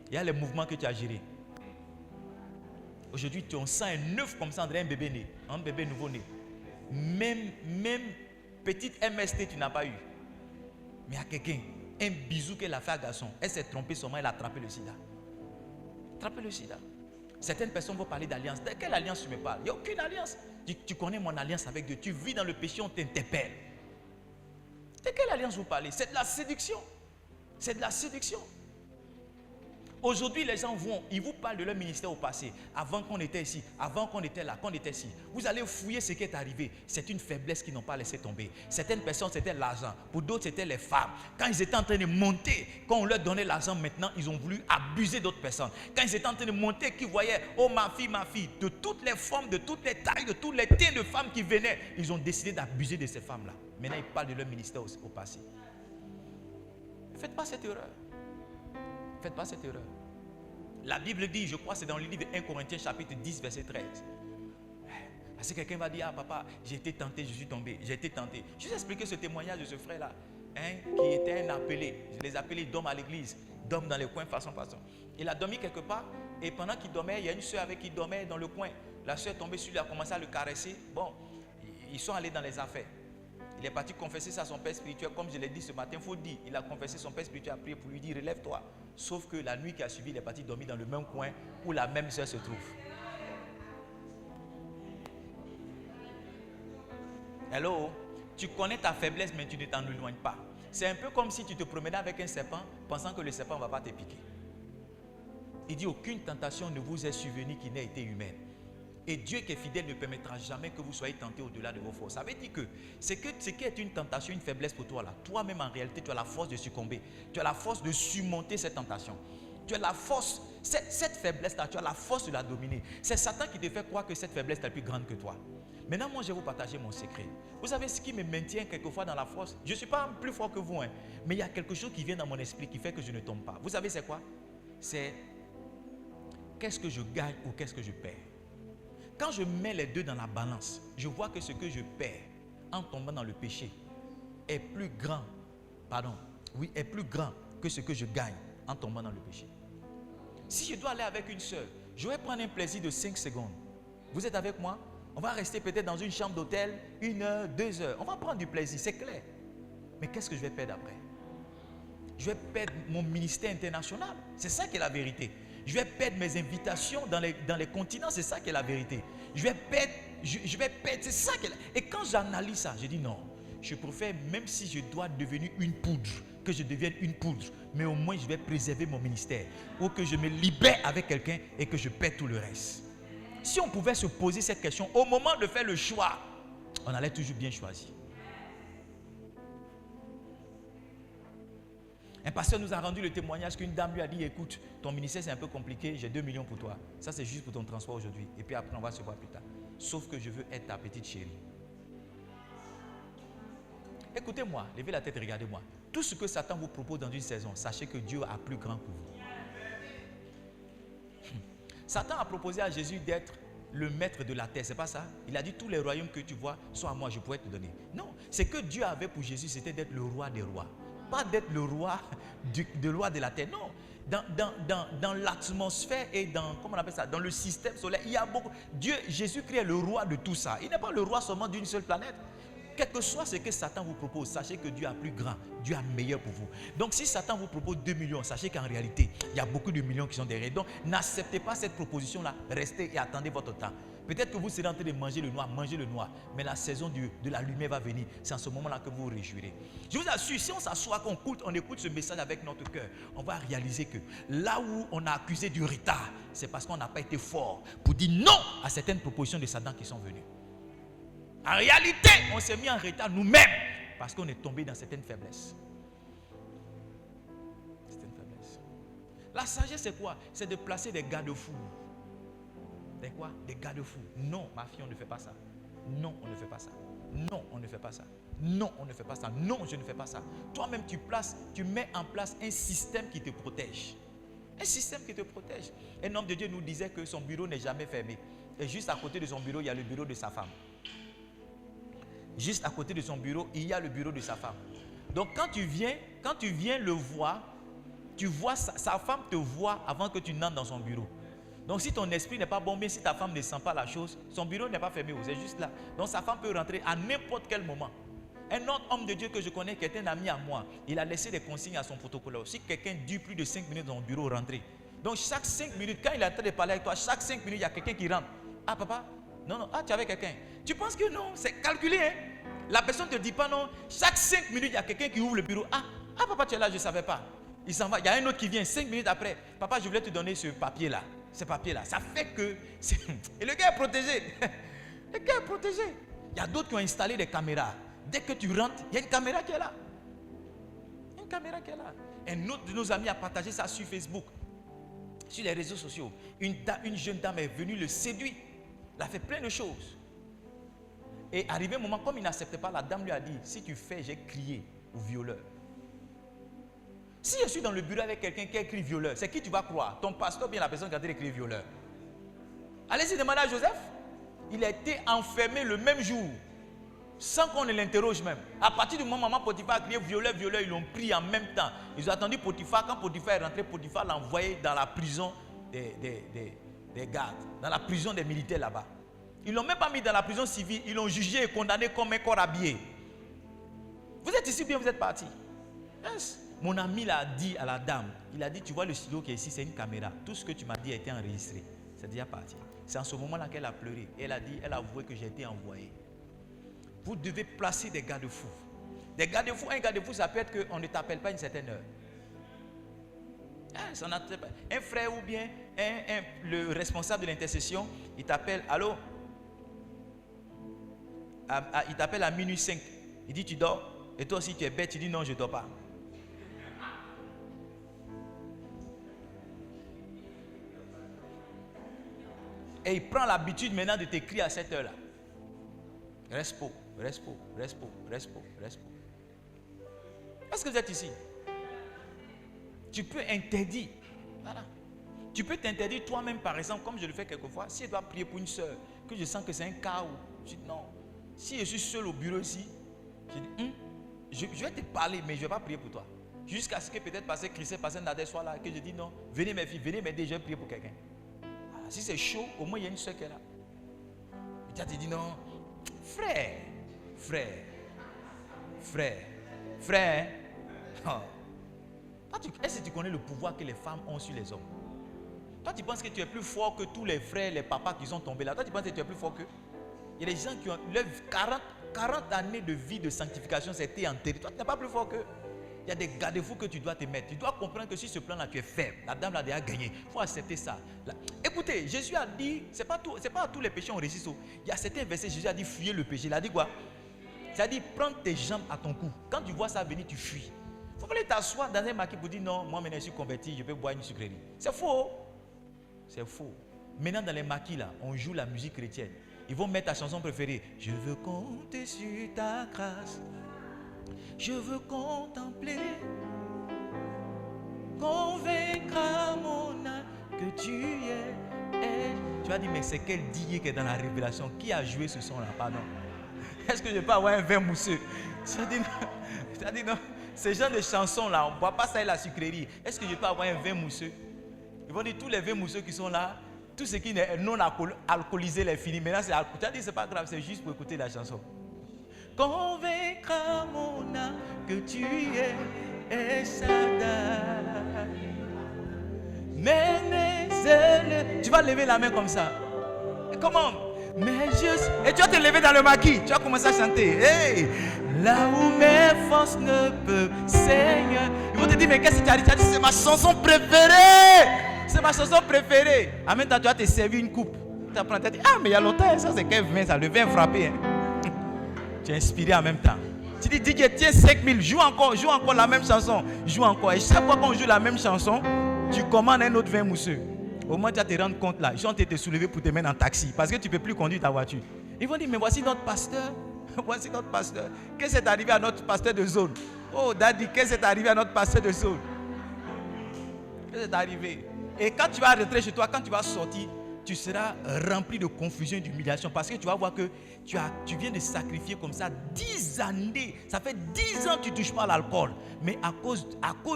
Il y a les mouvements que tu as gérés. Aujourd'hui, tu en sens un œuf comme ça, un bébé né, un bébé nouveau-né. Même petite MST, tu n'as pas eu. Mais à quelqu'un, un bisou qu'elle a fait à garçon, elle s'est trompée seulement, elle a attrapé le sida. Attraper le sida. Certaines personnes vont parler d'alliance. De quelle alliance tu me parles? Il n'y a aucune alliance. Tu connais mon alliance avec Dieu. Tu vis dans le péché, on t'interpelle. De quelle alliance vous parlez? C'est de la séduction. C'est de la séduction. Aujourd'hui, les gens ils vous parlent de leur ministère au passé. Avant qu'on était ici, avant qu'on était là, qu'on était ici. Vous allez fouiller ce qui est arrivé. C'est une faiblesse qu'ils n'ont pas laissé tomber. Certaines personnes, c'était l'argent. Pour d'autres, c'était les femmes. Quand ils étaient en train de monter, quand on leur donnait l'argent, maintenant, ils ont voulu abuser d'autres personnes. Quand ils étaient en train de monter, qu'ils voyaient, oh ma fille, de toutes les formes, de toutes les tailles, de tous les teints de femmes qui venaient, ils ont décidé d'abuser de ces femmes-là. Maintenant, ils parlent de leur ministère au passé. Ne faites pas cette erreur. Ne faites pas cette erreur. La Bible dit, je crois que c'est dans le livre de 1 Corinthiens chapitre 10 verset 13. Parce que quelqu'un va dire, ah papa, j'ai été tenté, je suis tombé, j'ai été tenté. Je vais expliquer ce témoignage de ce frère-là, qui était un appelé. Je les appelais d'hommes à l'église, d'hommes dans les coins, façon. Il a dormi quelque part, et pendant qu'il dormait, il y a une soeur avec qui il dormait dans le coin. La soeur est tombée sur lui, a commencé à le caresser. Bon, ils sont allés dans les affaires. Il est parti confesser ça à son père spirituel, comme je l'ai dit ce matin, il faut dire. Il a confessé, son père spirituel a prié pour lui dire, relève-toi. Sauf que la nuit qui a suivi, il est parti dormir dans le même coin où la même soeur se trouve. Hello, tu connais ta faiblesse, mais tu ne t'en éloignes pas. C'est un peu comme si tu te promenais avec un serpent, pensant que le serpent ne va pas te piquer. Il dit, aucune tentation ne vous est survenue qui n'ait été humaine. Et Dieu qui est fidèle ne permettra jamais que vous soyez tentés au-delà de vos forces. Ça veut dire que ce qui est une tentation, une faiblesse pour toi là, toi-même en réalité, tu as la force de succomber. Tu as la force de surmonter cette tentation. Tu as la force, cette faiblesse-là, tu as la force de la dominer. C'est Satan qui te fait croire que cette faiblesse est plus grande que toi. Maintenant, moi, je vais vous partager mon secret. Vous savez ce qui me maintient quelquefois dans la force? Je ne suis pas plus fort que vous, mais il y a quelque chose qui vient dans mon esprit qui fait que je ne tombe pas. Vous savez c'est quoi? C'est qu'est-ce que je gagne ou qu'est-ce que je perds? Quand je mets les deux dans la balance, je vois que ce que je perds en tombant dans le péché est plus grand, est plus grand que ce que je gagne en tombant dans le péché. Si je dois aller avec une soeur, je vais prendre un plaisir de 5 secondes. Vous êtes avec moi? On va rester peut-être dans une chambre d'hôtel 1 heure, 2 heures. On va prendre du plaisir, c'est clair. Mais qu'est-ce que je vais perdre après? Je vais perdre mon ministère international. C'est ça qui est la vérité. Je vais perdre mes invitations dans les continents, c'est ça qui est la vérité. Je vais perdre, c'est ça qui est la... Et quand j'analyse ça, je dis non, je préfère, même si je dois devenir une poudre, que je devienne une poudre, mais au moins je vais préserver mon ministère, ou que je me libère avec quelqu'un et que je perde tout le reste. Si on pouvait se poser cette question au moment de faire le choix, on allait toujours bien choisir. Un pasteur nous a rendu le témoignage qu'une dame lui a dit, écoute, ton ministère c'est un peu compliqué, j'ai 2 millions pour toi. Ça c'est juste pour ton transport aujourd'hui. Et puis après on va se voir plus tard. Sauf que je veux être ta petite chérie. Écoutez-moi, levez la tête et regardez-moi. Tout ce que Satan vous propose dans une saison, sachez que Dieu a plus grand pour vous. Satan a proposé à Jésus d'être le maître de la terre, c'est pas ça? Il a dit tous les royaumes que tu vois sont à moi, je pourrais te donner. Non, ce que Dieu avait pour Jésus, c'était d'être le roi des rois. Pas d'être le roi de la terre. Non. Dans l'atmosphère et dans le système solaire, il y a beaucoup. Jésus-Christ est le roi de tout ça. Il n'est pas le roi seulement d'une seule planète. Quel que soit ce que Satan vous propose, sachez que Dieu a plus grand, Dieu a meilleur pour vous. Donc si Satan vous propose 2 millions, sachez qu'en réalité, il y a beaucoup de millions qui sont derrière. Donc n'acceptez pas cette proposition-là, restez et attendez votre temps. Peut-être que vous serez en train de manger le noir, mais la saison de la lumière va venir. C'est en ce moment-là que vous vous réjouirez. Je vous assure, si on s'assoit, on écoute ce message avec notre cœur, on va réaliser que là où on a accusé du retard, c'est parce qu'on n'a pas été fort pour dire non à certaines propositions de Satan qui sont venues. En réalité, on s'est mis en retard nous-mêmes parce qu'on est tombé dans certaines faiblesses. La sagesse, c'est quoi? C'est de placer des garde-fous. Des quoi? Des garde-fous. Non, ma fille, on ne fait pas ça. Non, on ne fait pas ça. Non, on ne fait pas ça. Non, on ne fait pas ça. Non, je ne fais pas ça. Toi-même, tu mets en place un système qui te protège. Un système qui te protège. Un homme de Dieu nous disait que son bureau n'est jamais fermé. Et juste à côté de son bureau, il y a le bureau de sa femme. Juste à côté de son bureau, il y a le bureau de sa femme. Donc quand tu viens le voir, tu vois sa femme te voit avant que tu n'entres dans son bureau. Donc si ton esprit n'est pas bon, bien si ta femme ne sent pas la chose, son bureau n'est pas fermé, c'est juste là. Donc sa femme peut rentrer à n'importe quel moment. Un autre homme de Dieu que je connais, qui est un ami à moi, il a laissé des consignes à son protocole. Si quelqu'un dure plus de 5 minutes dans son bureau, rentrez. Donc chaque 5 minutes, quand il est en train de parler avec toi, chaque 5 minutes, il y a quelqu'un qui rentre. Ah papa, non, tu es avec quelqu'un. Tu penses que non, c'est calculé. Hein? La personne ne te dit pas non. Chaque 5 minutes, il y a quelqu'un qui ouvre le bureau. Ah papa, tu es là, je ne savais pas. Il s'en va. Il y a un autre qui vient 5 minutes après. Papa, je voulais te donner ce papier-là. Ce papier-là. Ça fait que... Et le gars est protégé. Le gars est protégé. Il y a d'autres qui ont installé des caméras. Dès que tu rentres, il y a une caméra qui est là. Une caméra qui est là. Un autre de nos amis a partagé ça sur Facebook. Sur les réseaux sociaux. Une jeune dame est venue le séduire. Elle a fait plein de choses. Et arrivé un moment, comme il n'acceptait pas, la dame lui a dit, si tu fais, j'ai crié au violeur. Si je suis dans le bureau avec quelqu'un qui a écrit violeur, c'est qui tu vas croire? Ton pasteur ou bien la personne qui a écrit violeur? Allez-y, demandez à Joseph. Il a été enfermé le même jour, sans qu'on ne l'interroge même. À partir du moment où maman Potiphar a crié violeur, ils l'ont pris en même temps. Ils ont attendu Potiphar. Quand Potiphar est rentré, Potiphar l'a envoyé dans la prison des gardes, dans la prison des militaires là-bas. Ils ne l'ont même pas mis dans la prison civile, ils l'ont jugé et condamné comme un corps habillé. Vous êtes ici ou bien vous êtes parti? Yes. Mon ami l'a dit à la dame, il a dit, tu vois le stylo qui est ici, c'est une caméra. Tout ce que tu m'as dit a été enregistré. C'est déjà parti. C'est en ce moment-là qu'elle a pleuré. Elle a dit, elle a avoué que j'ai été envoyé. Vous devez placer des garde-fous. Des garde-fous, un garde-fou, ça peut être qu'on ne t'appelle pas à une certaine heure. Un frère ou bien le responsable de l'intercession, il t'appelle, allô? Il t'appelle à minuit 5. Il dit, tu dors? Et toi aussi, tu es bête, tu dis, non, je ne dors pas. Et il prend l'habitude maintenant de t'écrire à cette heure-là. Respo. Est-ce que vous êtes ici? Tu peux interdire. Voilà. Tu peux t'interdire toi-même, par exemple, comme je le fais quelquefois. Si je dois prier pour une soeur, que je sens que c'est un cas où je dis non. Si je suis seul au bureau ici, je dis, je vais te parler, mais je ne vais pas prier pour toi. Jusqu'à ce que peut-être passer Christ, passer Nader soit là, que je dis non, venez mes filles, venez m'aider, je vais prier pour quelqu'un. Si c'est chaud, au moins il y a une soeur qui est là. Et tu te dis non, frère. Oh. Est-ce que tu connais le pouvoir que les femmes ont sur les hommes? Toi, tu penses que tu es plus fort que tous les frères, les papas qui sont tombés là. Toi, tu penses que tu es plus fort qu'eux? Il y a des gens qui ont 40 années de vie de sanctification, c'était enterré. Toi, tu n'es pas plus fort qu'eux. Il y a des garde-fous que tu dois te mettre. Tu dois comprendre que sur ce plan-là, tu es faible. La dame l'a déjà gagné. Il faut accepter ça. Là. Écoutez, Jésus a dit, c'est pas à tous les péchés on résiste. Il y a certains versets, Jésus a dit, fuyez le péché. Il a dit quoi? Il a dit, prends tes jambes à ton cou. Quand tu vois ça venir, tu fuis. Il ne faut pas aller t'asseoir dans un maquis pour dire, non, moi maintenant je suis converti, je peux boire une sucrerie. C'est faux. C'est faux. Maintenant dans les maquis, là, on joue la musique chrétienne. Ils vont mettre ta chanson préférée. Je veux compter sur ta grâce. Je veux contempler, convaincre à mon âme que tu es. Tu vas dire, mais c'est quel digne qui est dans la révélation? Qui a joué ce son-là? Pardon. Est-ce que je peux avoir un vin mousseux? Tu vas dire, non. Ces genres de chansons-là, on ne boit pas ça et la sucrerie. Est-ce que je peux avoir un vin mousseux? Ils vont dire, tous les vins mousseux qui sont là, tout ce qui n'est non alcoolisé, les finis. Maintenant, c'est alcool. Tu vas dire, c'est pas grave, c'est juste pour écouter la chanson. Convaincre à mon âme que tu es Shaddai. Mais tu vas lever la main comme ça. Et comment? Mais juste. Et tu vas te lever dans le maquis. Tu vas commencer à chanter. Hey! Là où mes forces ne peuvent, Seigneur. Ils vont te dire, mais qu'est-ce que tu as dit? Tu as dit, c'est ma chanson préférée. C'est ma chanson préférée. En même temps, tu vas te servir une coupe. Tu apprends, tu dis, ah, mais il y a longtemps, ça c'est quel vin, ça, le vin frappé. Hein. Tu es inspiré en même temps. Tu dis, DJ, tiens 5000, joue encore la même chanson. Joue encore. Et chaque fois qu'on joue la même chanson, tu commandes un autre vin mousseux. Au moins, tu vas te rendre compte là. Ils vont te soulever pour te mettre en taxi. Parce que tu ne peux plus conduire ta voiture. Ils vont dire, mais voici notre pasteur. Voici notre pasteur. Qu'est-ce qui est arrivé à notre pasteur de zone? Oh, Daddy, qu'est-ce qui est arrivé à notre pasteur de zone? Qu'est-ce qui est arrivé? Et quand tu vas rentrer chez toi, quand tu vas sortir, tu seras rempli de confusion et d'humiliation. Parce que tu vas voir que tu viens de sacrifier comme ça 10 années. Ça fait 10 ans que tu ne touches pas à l'alcool. Mais à cause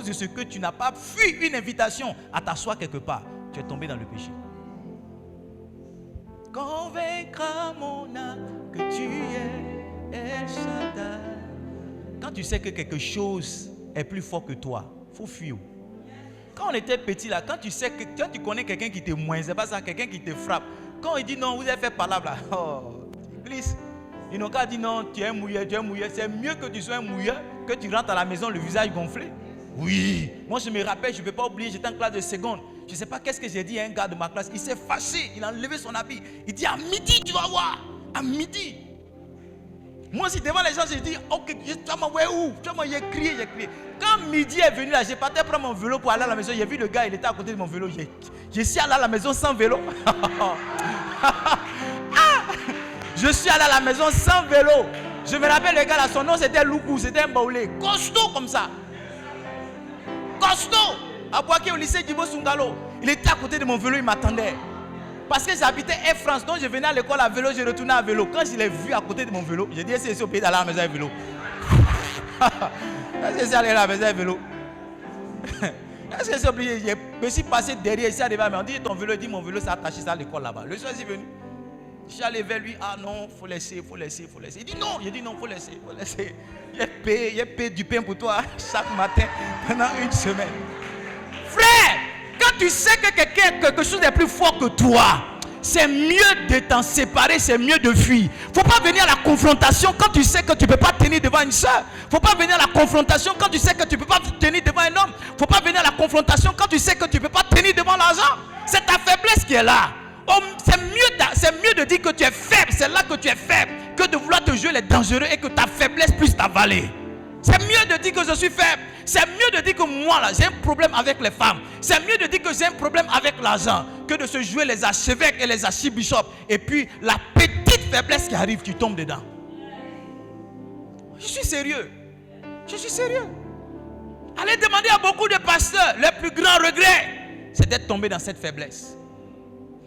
de ce que tu n'as pas fui une invitation à t'asseoir quelque part, tu es tombé dans le péché. Convaincre à mon âme que tu es El Shaddai. Quand tu sais que quelque chose est plus fort que toi, il faut fuir. Quand on était petit là, quand tu connais quelqu'un qui te moine, c'est pas ça, quelqu'un qui te frappe. Quand il dit non, vous avez fait palabre là. Oh, glisse. Ils n'ont qu'à dire non, tu es mouillé. C'est mieux que tu sois un mouillé que tu rentres à la maison le visage gonflé. Oui. Moi je me rappelle, je ne peux pas oublier, j'étais en classe de seconde. Je ne sais pas qu'est-ce que j'ai dit à un gars de ma classe. Il s'est fâché, il a enlevé son habit. Il dit à midi tu vas voir. À midi. Moi aussi devant les gens, j'ai dit ok, tu vas m'envoyer où? J'ai crié. Quand midi est venu là, j'ai parti prendre mon vélo pour aller à la maison. J'ai vu le gars, il était à côté de mon vélo. Je suis allé à la maison sans vélo. Je suis allé à la maison sans vélo. Je me rappelle le gars là, son nom c'était Loukou, c'était un baoulé. Costaud comme ça. Costaud. À Boaké au lycée Djibo Sungalo. Il était à côté de mon vélo, il m'attendait. Parce que j'habitais Air France, donc je venais à l'école à vélo, je retournais à vélo. Quand je l'ai vu à côté de mon vélo, j'ai dit c'est au pays d'aller à la maison à vélo. Est-ce que c'est allé à la maison à vélo? Est-ce que c'est obligé? Je me suis passé derrière, ici arrivé à me dire ton vélo, il dit mon vélo s'est attaché à l'école là-bas. Le soir, je suis venu. Je suis allé vers lui, ah non, faut laisser. Il dit non, faut laisser. J'ai payé du pain pour toi chaque matin pendant une semaine. Frère, quand tu sais que quelque chose est plus fort que toi, c'est mieux de t'en séparer, c'est mieux de fuir. Faut pas venir à la confrontation quand tu sais que tu peux pas tenir devant une soeur. Faut pas venir à la confrontation quand tu sais que tu peux pas tenir devant un homme. Faut pas venir à la confrontation quand tu sais que tu peux pas tenir devant l'argent. C'est ta faiblesse qui est là. Oh, c'est mieux de dire que tu es faible, c'est là que tu es faible, que de vouloir te jouer les dangereux et que ta faiblesse puisse t'avaler. C'est mieux de dire que je suis faible. C'est mieux de dire que moi là j'ai un problème avec les femmes. C'est mieux de dire que j'ai un problème avec l'argent que de se jouer les archevêques et les archibishops. Et puis la petite faiblesse qui arrive, tu tombes dedans. Je suis sérieux. Allez demander à beaucoup de pasteurs, le plus grand regret, c'est d'être tombé dans cette faiblesse.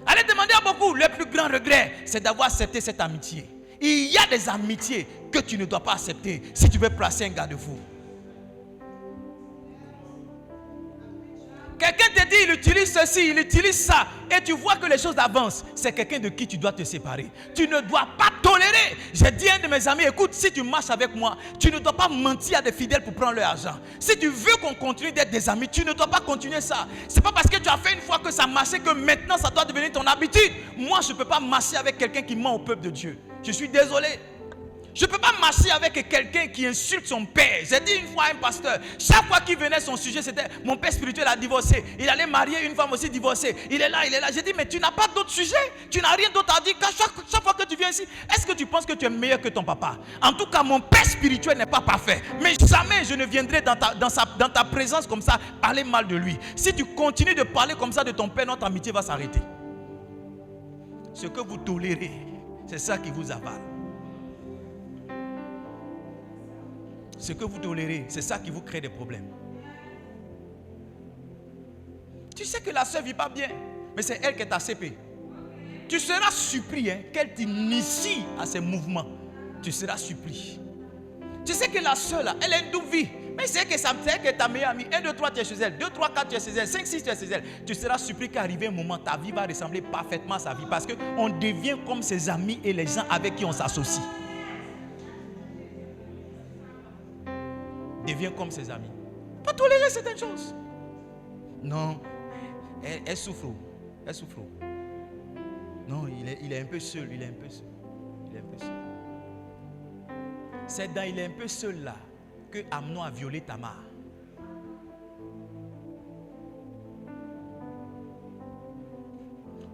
Allez demander à beaucoup, le plus grand regret, c'est d'avoir accepté cette amitié. Il y a des amitiés que tu ne dois pas accepter si tu veux placer un garde-fou. Quelqu'un te dit, il utilise ceci, il utilise ça, et tu vois que les choses avancent. C'est quelqu'un de qui tu dois te séparer. Tu ne dois pas tolérer. J'ai dit à un de mes amis, écoute, si tu marches avec moi, tu ne dois pas mentir à des fidèles pour prendre leur argent. Si tu veux qu'on continue d'être des amis, tu ne dois pas continuer ça. C'est pas parce que tu as fait une fois que ça marchait que maintenant ça doit devenir ton habitude. Moi, je ne peux pas marcher avec quelqu'un qui ment au peuple de Dieu. Je suis désolé. Je ne peux pas marcher avec quelqu'un qui insulte son père. J'ai dit une fois à un pasteur, chaque fois qu'il venait, son sujet c'était mon père spirituel a divorcé. Il allait marier une femme aussi divorcée. Il est là. J'ai dit, mais tu n'as pas d'autre sujet. Tu n'as rien d'autre à dire. Chaque fois que tu viens ici, est-ce que tu penses que tu es meilleur que ton papa? En tout cas, mon père spirituel n'est pas parfait. Mais jamais je ne viendrai dans ta présence comme ça parler mal de lui. Si tu continues de parler comme ça de ton père, notre amitié va s'arrêter. Ce que vous tolérez, c'est ça qui vous avale. Ce que vous tolérez, c'est ça qui vous crée des problèmes. Tu sais que la soeur ne vit pas bien, mais c'est elle qui est ta CP. Tu seras surpris qu'elle t'initie à ces mouvements. Tu seras surpris. Tu sais que la soeur là, elle a une double vie. Mais c'est que c'est ta meilleure amie. 1, 2, 3, tu es chez elle. 2, 3, 4, tu es chez elle. 5, 6, tu es chez elle. Tu seras surpris qu'arrivé un moment, ta vie va ressembler parfaitement à sa vie. Parce qu'on devient comme ses amis et les gens avec qui on s'associe. Devient comme ses amis. Pas tolérer certaines choses. Non, elle souffre. Elle souffre. Non, il est un peu seul. C'est dans il est un peu seul là que Amnon a violé Tamar.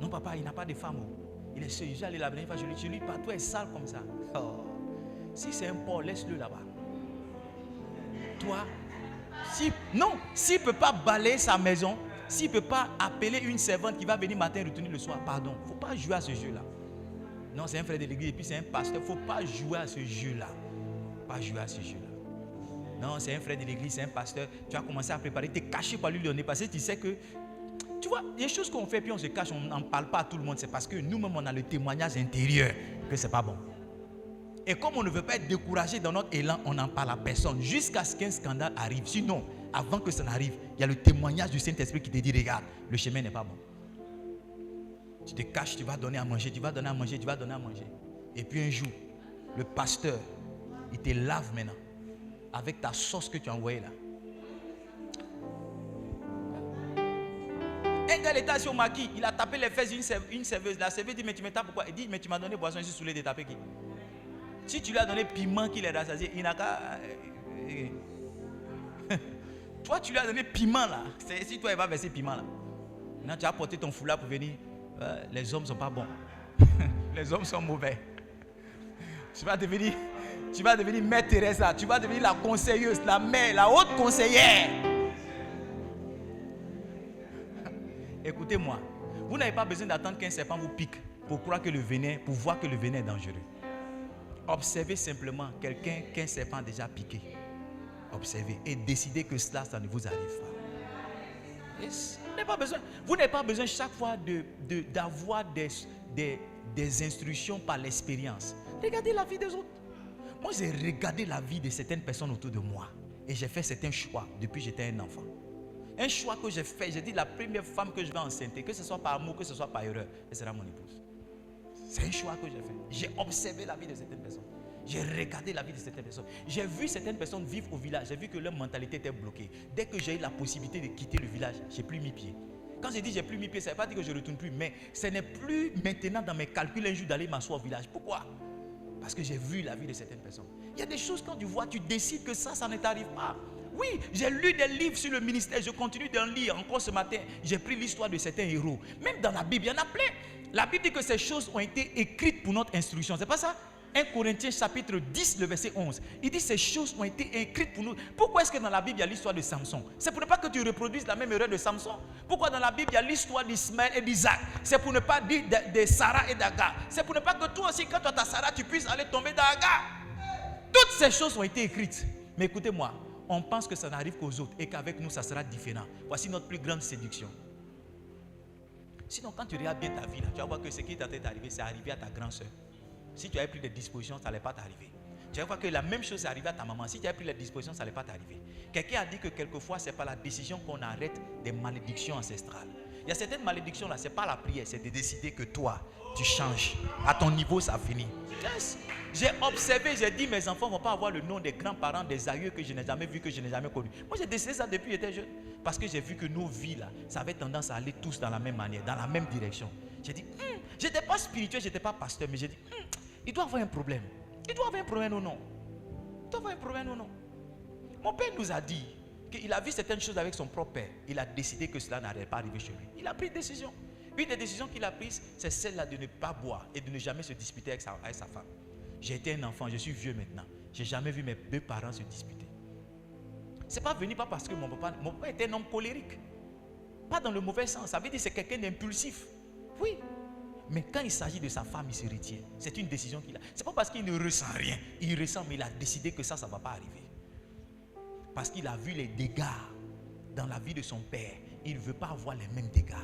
Non, papa, il n'a pas de femme. Il est seul. J'ai allé la dernière fois, je lui parle, toi est sale comme ça. Oh. Si c'est un porc, laisse-le là-bas. Toi, s'il ne peut pas balayer sa maison, s'il ne peut pas appeler une servante qui va venir matin et retourner le soir, pardon, il ne faut pas jouer à ce jeu-là. Non, c'est un frère de l'église et puis c'est un pasteur, il ne faut pas jouer à ce jeu-là. Pas jouer à ce jeu-là. Non, c'est un frère de l'église, c'est un pasteur, tu vas commencer à préparer, tu es caché par lui donner, parce que tu sais que, tu vois, il y a des choses qu'on fait puis on se cache, on n'en parle pas à tout le monde, c'est parce que nous-mêmes on a le témoignage intérieur que ce n'est pas bon. Et comme on ne veut pas être découragé dans notre élan, on n'en parle à personne jusqu'à ce qu'un scandale arrive. Sinon, avant que ça n'arrive, il y a le témoignage du Saint-Esprit qui te dit, regarde, le chemin n'est pas bon. Tu te caches, tu vas donner à manger, tu vas donner à manger. Et puis un jour, le pasteur, il te lave maintenant avec ta sauce que tu as envoyée là. Un gars, il était assis au maquis, il a tapé les fesses d'une serveuse. La serveuse dit, mais tu me tapes pourquoi? Il dit, mais tu m'as donné boisson, je suis saoulé de taper qui? Si tu lui as donné piment qu'il est rassasié, il n'a qu'à... Toi, tu lui as donné piment là. Si toi, il va verser piment là. Maintenant, tu as porté ton foulard pour venir. Les hommes ne sont pas bons. Les hommes sont mauvais. Tu vas devenir Mère Teresa. Tu vas devenir la conseilleuse, la mère, la haute conseillère. Écoutez-moi. Vous n'avez pas besoin d'attendre qu'un serpent vous pique pour voir que le venin est dangereux. Observez simplement quelqu'un qu'un serpent a déjà piqué. Observez et décidez que ça ne vous arrive pas. Yes. Vous n'avez pas besoin chaque fois d'avoir des instructions par l'expérience. Regardez la vie des autres. Moi, j'ai regardé la vie de certaines personnes autour de moi et j'ai fait certains choix depuis que j'étais un enfant. Un choix que j'ai fait, j'ai dit la première femme que je vais enceinter, que ce soit par amour, que ce soit par erreur, elle sera mon épouse. C'est un choix que j'ai fait. J'ai observé la vie de certaines personnes. J'ai regardé la vie de certaines personnes. J'ai vu certaines personnes vivre au village. J'ai vu que leur mentalité était bloquée. Dès que j'ai eu la possibilité de quitter le village, j'ai plus mis pied. Quand j'ai dit j'ai plus mis pied, ça ne veut pas dire que je ne retourne plus. Mais ce n'est plus maintenant dans mes calculs un jour d'aller m'asseoir au village. Pourquoi? Parce que j'ai vu la vie de certaines personnes. Il y a des choses quand tu vois, tu décides que ça ne t'arrive pas. Oui, j'ai lu des livres sur le ministère. Je continue d'en lire. Encore ce matin, j'ai pris l'histoire de certains héros. Même dans la Bible, il y en a plein. La Bible dit que ces choses ont été écrites pour notre instruction. C'est pas ça? 1 Corinthiens chapitre 10, le verset 11. Il dit ces choses ont été écrites pour nous. Pourquoi est-ce que dans la Bible il y a l'histoire de Samson? C'est pour ne pas que tu reproduises la même erreur de Samson. Pourquoi dans la Bible il y a l'histoire d'Ismaël et d'Isaac? C'est pour ne pas dire de Sarah et d'Agar. C'est pour ne pas que toi aussi, quand tu as Sarah, tu puisses aller tomber dans Agar. Toutes ces choses ont été écrites. Mais écoutez-moi, on pense que ça n'arrive qu'aux autres et qu'avec nous ça sera différent. Voici notre plus grande séduction. Sinon, quand tu regardes bien ta vie, là, tu vas voir que ce qui t'est arrivé, c'est arrivé à ta grande soeur. Si tu avais pris des dispositions, ça n'allait pas t'arriver. Tu vas voir que la même chose est arrivée à ta maman. Si tu avais pris les dispositions, ça n'allait pas t'arriver. Quelqu'un a dit que quelquefois, ce n'est pas la décision qu'on arrête des malédictions ancestrales. Il y a certaines malédictions là, ce n'est pas la prière, c'est de décider que toi, tu changes. À ton niveau, ça finit. Yes. J'ai observé, j'ai dit, mes enfants ne vont pas avoir le nom des grands-parents, des aïeux que je n'ai jamais vus, que je n'ai jamais connus. Moi, j'ai décidé ça depuis que j'étais jeune. Parce que j'ai vu que nos vies, là, ça avait tendance à aller tous dans la même manière, dans la même direction. J'ai dit, je n'étais pas spirituel, je n'étais pas pasteur, mais j'ai dit, il doit avoir un problème. Il doit avoir un problème ou non? Il doit avoir un problème ou non? Mon père nous a dit qu'il a vu certaines choses avec son propre père. Il a décidé que cela n'allait pas arriver chez lui. Il a pris une décision. Une des décisions qu'il a prises, c'est celle-là de ne pas boire et de ne jamais se disputer avec sa femme. J'ai été un enfant, je suis vieux maintenant. Je n'ai jamais vu mes deux parents se disputer. Ce n'est pas venu pas parce que mon papa était un homme colérique. Pas dans le mauvais sens. Ça veut dire que c'est quelqu'un d'impulsif. Oui. Mais quand il s'agit de sa femme, il se retient. C'est une décision qu'il a. Ce n'est pas parce qu'il ne ressent rien. Il ressent, mais il a décidé que ça ne va pas arriver. Parce qu'il a vu les dégâts dans la vie de son père. Il ne veut pas avoir les mêmes dégâts.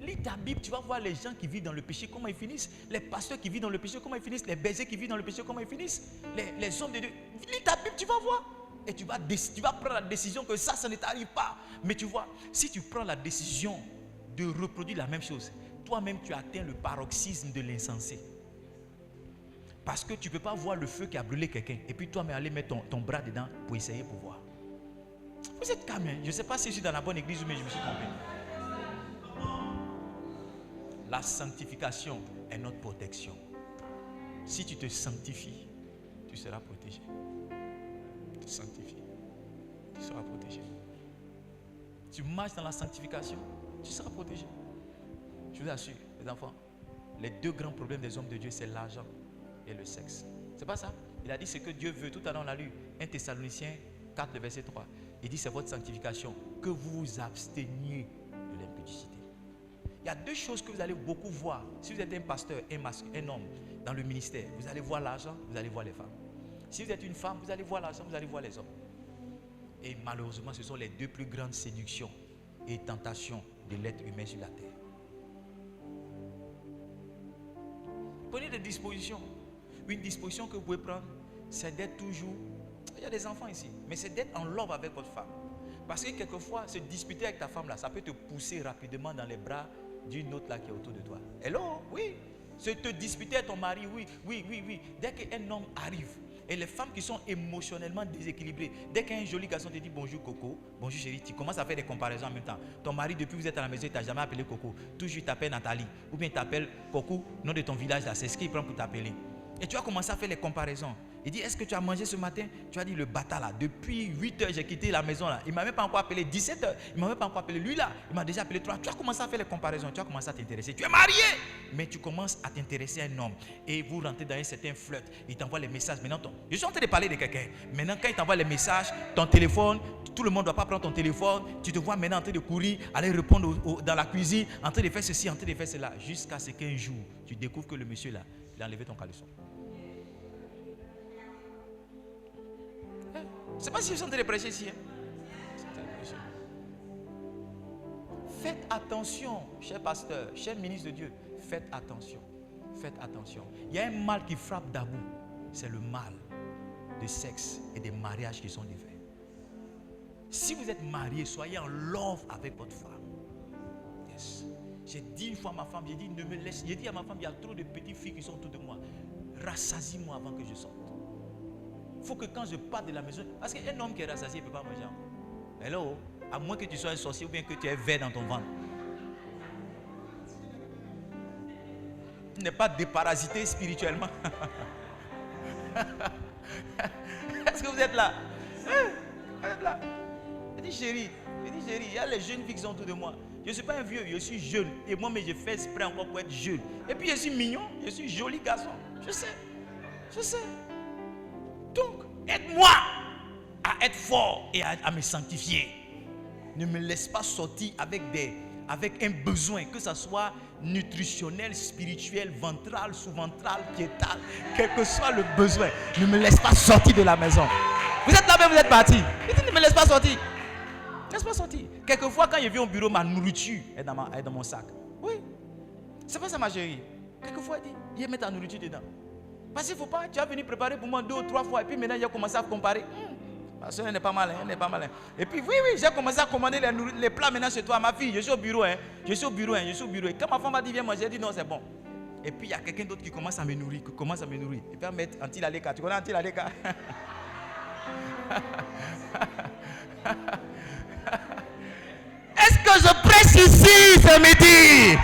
Lis ta Bible, tu vas voir les gens qui vivent dans le péché, comment ils finissent. Les pasteurs qui vivent dans le péché, comment ils finissent. Les bergers qui vivent dans le péché, comment ils finissent. Les hommes de Dieu. Lis ta Bible, tu vas voir. Et tu vas prendre la décision que ça ne t'arrive pas. Mais tu vois, si tu prends la décision de reproduire la même chose, toi-même tu atteins le paroxysme de l'insensé. Parce que tu ne peux pas voir le feu qui a brûlé quelqu'un et puis toi-même aller mettre ton bras dedans pour essayer pour voir. Vous êtes calme, hein? Je ne sais pas si je suis dans la bonne église ou mais je me suis trompé. La sanctification est notre protection. Si tu te sanctifies, tu seras protégé. Tu te sanctifies, tu seras protégé. Tu marches dans la sanctification, tu seras protégé. Je vous assure, les enfants, les deux grands problèmes des hommes de Dieu, c'est l'argent et le sexe. C'est pas ça? Il a dit ce que Dieu veut. Tout à l'heure, on l'a lu. 1 Thessaloniciens 4, verset 3. Il dit c'est votre sanctification, que vous vous absteniez de l'impudicité. Il y a deux choses que vous allez beaucoup voir. Si vous êtes un pasteur, un homme dans le ministère, vous allez voir l'argent, vous allez voir les femmes. Si vous êtes une femme, vous allez voir l'argent, vous allez voir les hommes. Et malheureusement, ce sont les deux plus grandes séductions et tentations de l'être humain sur la terre. Prenez des dispositions. Une disposition que vous pouvez prendre, c'est d'être toujours... Il y a des enfants ici, mais c'est d'être en love avec votre femme. Parce que quelquefois, se disputer avec ta femme là, ça peut te pousser rapidement dans les bras d'une autre là qui est autour de toi. Hello, oui. Se te disputer avec ton mari, oui. Dès qu'un homme arrive, Et les femmes qui sont émotionnellement déséquilibrées, dès qu'un joli garçon te dit bonjour Coco, bonjour chérie, tu commences à faire des comparaisons en même temps. Ton mari, depuis que vous êtes à la maison, il ne t'a jamais appelé Coco. Toujours il t'appelle Nathalie. Ou bien il t'appelle Coco, nom de ton village là, c'est ce qu'il prend pour t'appeler. Et tu vas commencer à faire les comparaisons. Il dit, est-ce que tu as mangé ce matin? Tu as dit, le bâtard là, depuis 8 heures, j'ai quitté la maison là. Il ne m'a même pas encore appelé 17 heures. Il ne m'a même pas encore appelé lui là. Il m'a déjà appelé 3. Tu as commencé à faire les comparaisons. Tu as commencé à t'intéresser. Tu es marié, mais tu commences à t'intéresser à un homme. Et vous rentrez dans un certain flirt. Il t'envoie les messages. Maintenant, je suis en train de parler de quelqu'un. Maintenant, quand il t'envoie les messages, ton téléphone, tout le monde ne doit pas prendre ton téléphone. Tu te vois maintenant en train de courir, aller répondre dans la cuisine, en train de faire ceci, en train de faire cela. Jusqu'à ce qu'un jour, tu découvres que le monsieur là, il a enlevé ton caleçon. Je ne sais pas si je suis en train de prêcher ici. Faites attention, cher pasteur, cher ministre de Dieu. Faites attention. Faites attention. Il y a un mal qui frappe d'abord. C'est le mal de sexe et des mariages qui sont défaits. Si vous êtes marié, soyez en love avec votre femme. Yes. J'ai dit une fois à ma femme, j'ai dit, ne me laisse. J'ai dit à ma femme, il y a trop de petites filles qui sont autour de moi. Rassasie-moi avant que je sorte. Il faut que quand je parte de la maison, parce qu'un homme qui est rassasié ne peut pas manger. Hello, à moins que tu sois un sorcier ou bien que tu aies verre dans ton ventre. Tu n'es pas déparasité spirituellement. Est-ce que vous êtes là? Vous êtes là? Je dis chérie, il y a les jeunes filles qui sont autour de moi. Je ne suis pas un vieux, je suis jeune. Et moi, mais je fais exprès encore pour être jeune. Et puis je suis mignon, je suis joli garçon. Je sais. Donc, aide-moi à être fort et à me sanctifier. Ne me laisse pas sortir avec un besoin, que ce soit nutritionnel, spirituel, ventral, sous-ventral, piétal, quel que soit le besoin. Ne me laisse pas sortir de la maison. Vous êtes là, mais vous êtes parti. Ne me laisse pas sortir. Laisse pas sortir. Quelquefois, quand je viens au bureau, ma nourriture est dans mon sac. Oui. C'est pas ça, ma chérie. Quelquefois, il met ta nourriture dedans. Parce qu'il ne faut pas, tu as venu préparer pour moi 2 ou 3 fois et puis maintenant il a commencé à comparer. Parce qu'elle n'est pas mal, elle n'est pas mal. Et puis oui, j'ai commencé à commander les plats maintenant chez toi. Ma fille, je suis au bureau. Et quand ma femme m'a dit viens manger, j'ai dit non, c'est bon. Et puis il y a quelqu'un d'autre qui commence à me nourrir, Et puis elle va mettre anti-laleka. Tu connais anti-laleka? Est-ce que je prêche ici ce midi?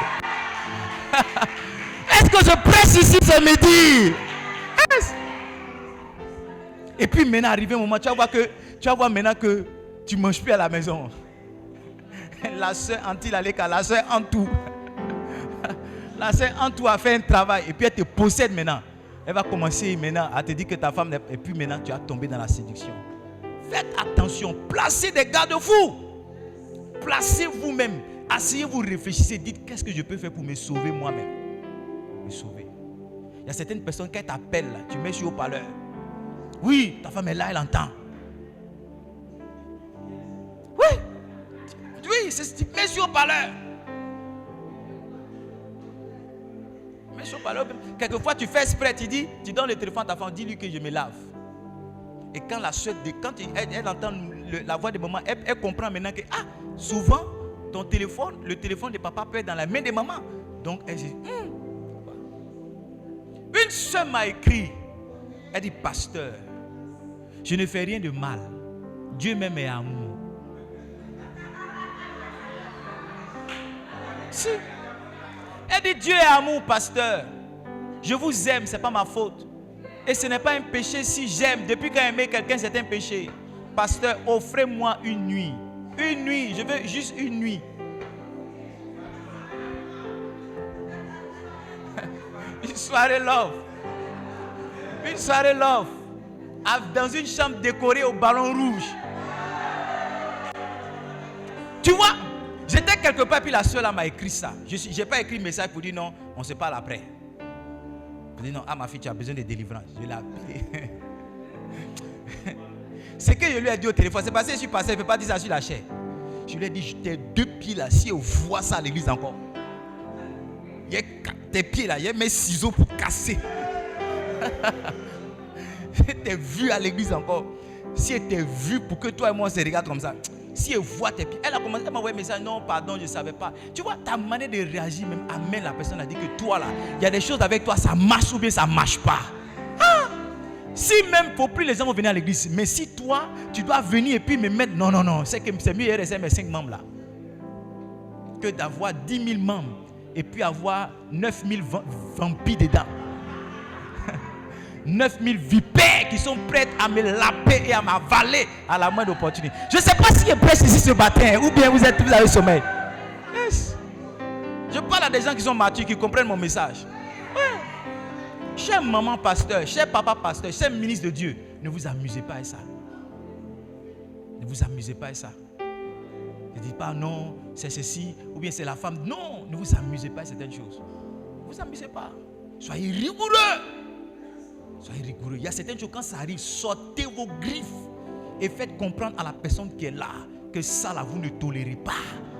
Est-ce que je prêche ici ce midi? Et puis maintenant, arrivé un moment, tu vas voir maintenant que tu ne manges plus à la maison. La soeur anti-laleka, la soeur en tout. La soeur en tout a fait un travail et puis elle te possède maintenant. Elle va commencer maintenant à te dire que ta femme n'est... Et puis maintenant, tu as tombé dans la séduction. Faites attention, placez des garde-fous. Placez vous-même. Asseyez-vous, réfléchissez, dites qu'est-ce que je peux faire pour me sauver moi-même. Me sauver. Il y a certaines personnes qui t'appellent, tu mets sur haut-parleur. Oui, ta femme est là, elle entend. Oui, tu mets sur haut-parleur. Mets sur haut-parleur. Quelquefois, tu fais exprès, tu donnes le téléphone à ta femme, dis-lui que je me lave. Et quand la soeur, quand elle entend la voix de maman, elle comprend maintenant que, souvent, le téléphone de papa peut être dans la main de maman. Donc, elle dit, Une soeur m'a écrit, elle dit, pasteur, je ne fais rien de mal. Dieu même est amour. Si. Elle dit, Dieu est amour, pasteur. Je vous aime, ce n'est pas ma faute. Et ce n'est pas un péché si j'aime. Depuis quand aimer quelqu'un, c'est un péché. Pasteur, offrez-moi une nuit. Une nuit, je veux juste une nuit. Une soirée love. Une soirée love. Dans une chambre décorée au ballon rouge. Tu vois, j'étais quelque part, puis la soeur là m'a écrit ça. Je n'ai pas écrit le message pour dire non, on se parle après. Je dis non, ma fille, tu as besoin de délivrance. Je l'ai appelé. Ce que je lui ai dit au téléphone, c'est parce que je suis passé, je ne peux pas dire ça sur la chair. Je lui ai dit, tes 2 pieds là, si on voit ça à l'église encore. Il y a tes pieds là, il y a mes ciseaux pour casser. T'es vu à l'église encore. Si elle t'est vu pour que toi et moi on se regarde comme ça. Si elle voit tes pieds, elle a commencé à m'envoyer un message. Non, pardon, je ne savais pas. Tu vois, ta manière de réagir même amène la personne à dire que toi là, il y a des choses avec toi, ça marche ou bien ça ne marche pas. Si même, il ne faut plus les gens vont venir à l'église. Mais si toi, tu dois venir et puis me mettre... Non. C'est mieux de rester mes 5 membres là. Que d'avoir 10 000 membres et puis avoir 9 000 vampires dedans. 9 000 vipères qui sont prêtes à me laper et à m'avaler à la moindre opportunité. Je ne sais pas s'il y a presse ici ce matin ou bien vous avez sommeil. Yes. Je parle à des gens qui sont matures, qui comprennent mon message. Ouais. Cher maman pasteur, cher papa pasteur, cher ministre de Dieu, ne vous amusez pas à ça. Ne vous amusez pas à ça. Ne dites pas non, c'est ceci, ou bien c'est la femme. Non, ne vous amusez pas à certaines choses. Ne vous amusez pas. Soyez rigoureux. Soyez rigoureux. Il y a certaines choses, quand ça arrive, sortez vos griffes et faites comprendre à la personne qui est là que ça là, vous ne tolérez pas,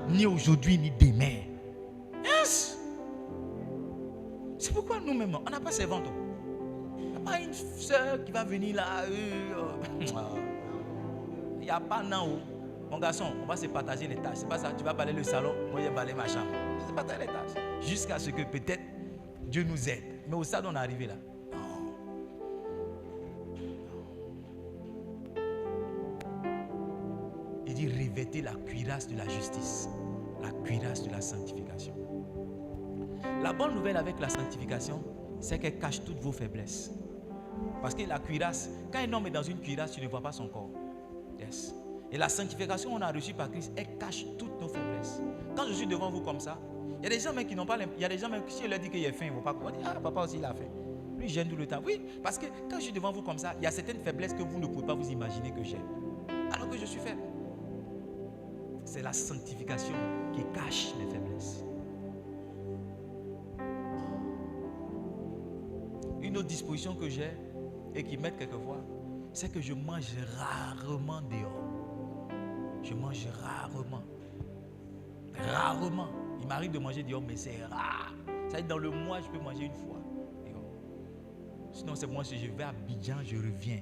ni aujourd'hui, ni demain. Yes. C'est pourquoi nous-mêmes, on n'a pas servante. Il n'y a pas une soeur qui va venir là. Il n'y a pas non. Mon garçon, on va se partager les tâches. C'est pas ça, tu vas balayer le salon, moi je vais balayer ma chambre. On va se partager les tâches. Jusqu'à ce que peut-être Dieu nous aide. Mais au stade où on est arrivé là. Il dit revêtez la cuirasse de la justice, la cuirasse de la sanctification. La bonne nouvelle avec la sanctification, c'est qu'elle cache toutes vos faiblesses. Parce que la cuirasse, quand un homme est dans une cuirasse, tu ne vois pas son corps. Yes. Et la sanctification qu'on a reçue par Christ, elle cache toutes nos faiblesses. Quand je suis devant vous comme ça, il y a des gens même qui n'ont pas il y a des gens même qui, si je leur dis qu'il a faim, ils ne vont pas comprendre. Ah, papa aussi il a faim. Lui il gêne tout le temps. Oui, parce que quand je suis devant vous comme ça, il y a certaines faiblesses que vous ne pouvez pas vous imaginer que j'ai. Alors que je suis faible. C'est la sanctification qui cache les faiblesses. Une autre disposition que j'ai et qui m'aide quelquefois, c'est que je mange rarement dehors. Je mange rarement. Rarement. Il m'arrive de manger dehors, mais c'est rare. Ça veut dire dans le mois, je peux manger une fois dehors. Sinon, c'est moi, si je vais à Abidjan, je reviens.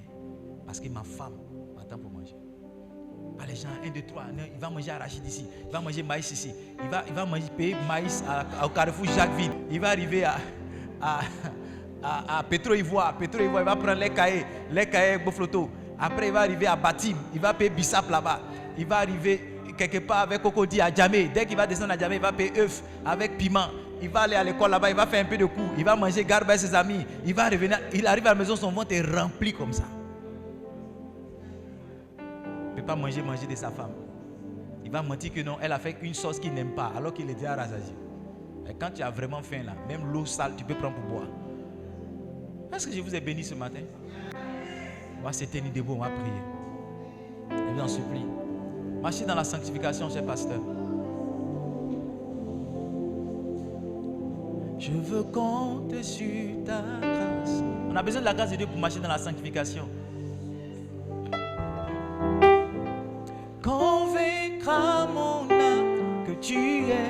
Parce que ma femme m'attend pour manger. Pas les gens, 1, 2, 3, il va manger arachide ici, il va manger maïs ici, il va manger payer maïs au carrefour Jacquesville, il va arriver à Petro-Ivoire, il va prendre les cahiers Bofloto. Après il va arriver à Batim, il va payer Bissap là-bas, il va arriver quelque part avec Cocody à Djamé. Dès qu'il va descendre à Djamé, il va payer œuf avec piment. Il va aller à l'école là-bas, il va faire un peu de cours, il va manger garbe avec ses amis, il va revenir, il arrive à la maison, son ventre est rempli comme ça. Il ne peut pas manger de sa femme. Il va mentir que non, elle a fait une sauce qu'il n'aime pas, alors qu'il est déjà rassasié. Et quand tu as vraiment faim là, même l'eau sale, tu peux prendre pour boire. Est-ce que je vous ai béni ce matin? On va se tenir debout, on va prier. Je vous en supplie. Marchez dans la sanctification, cher pasteur. Je veux compter sur ta grâce. On a besoin de la grâce de Dieu pour marcher dans la sanctification. Convaincra mon âme que tu es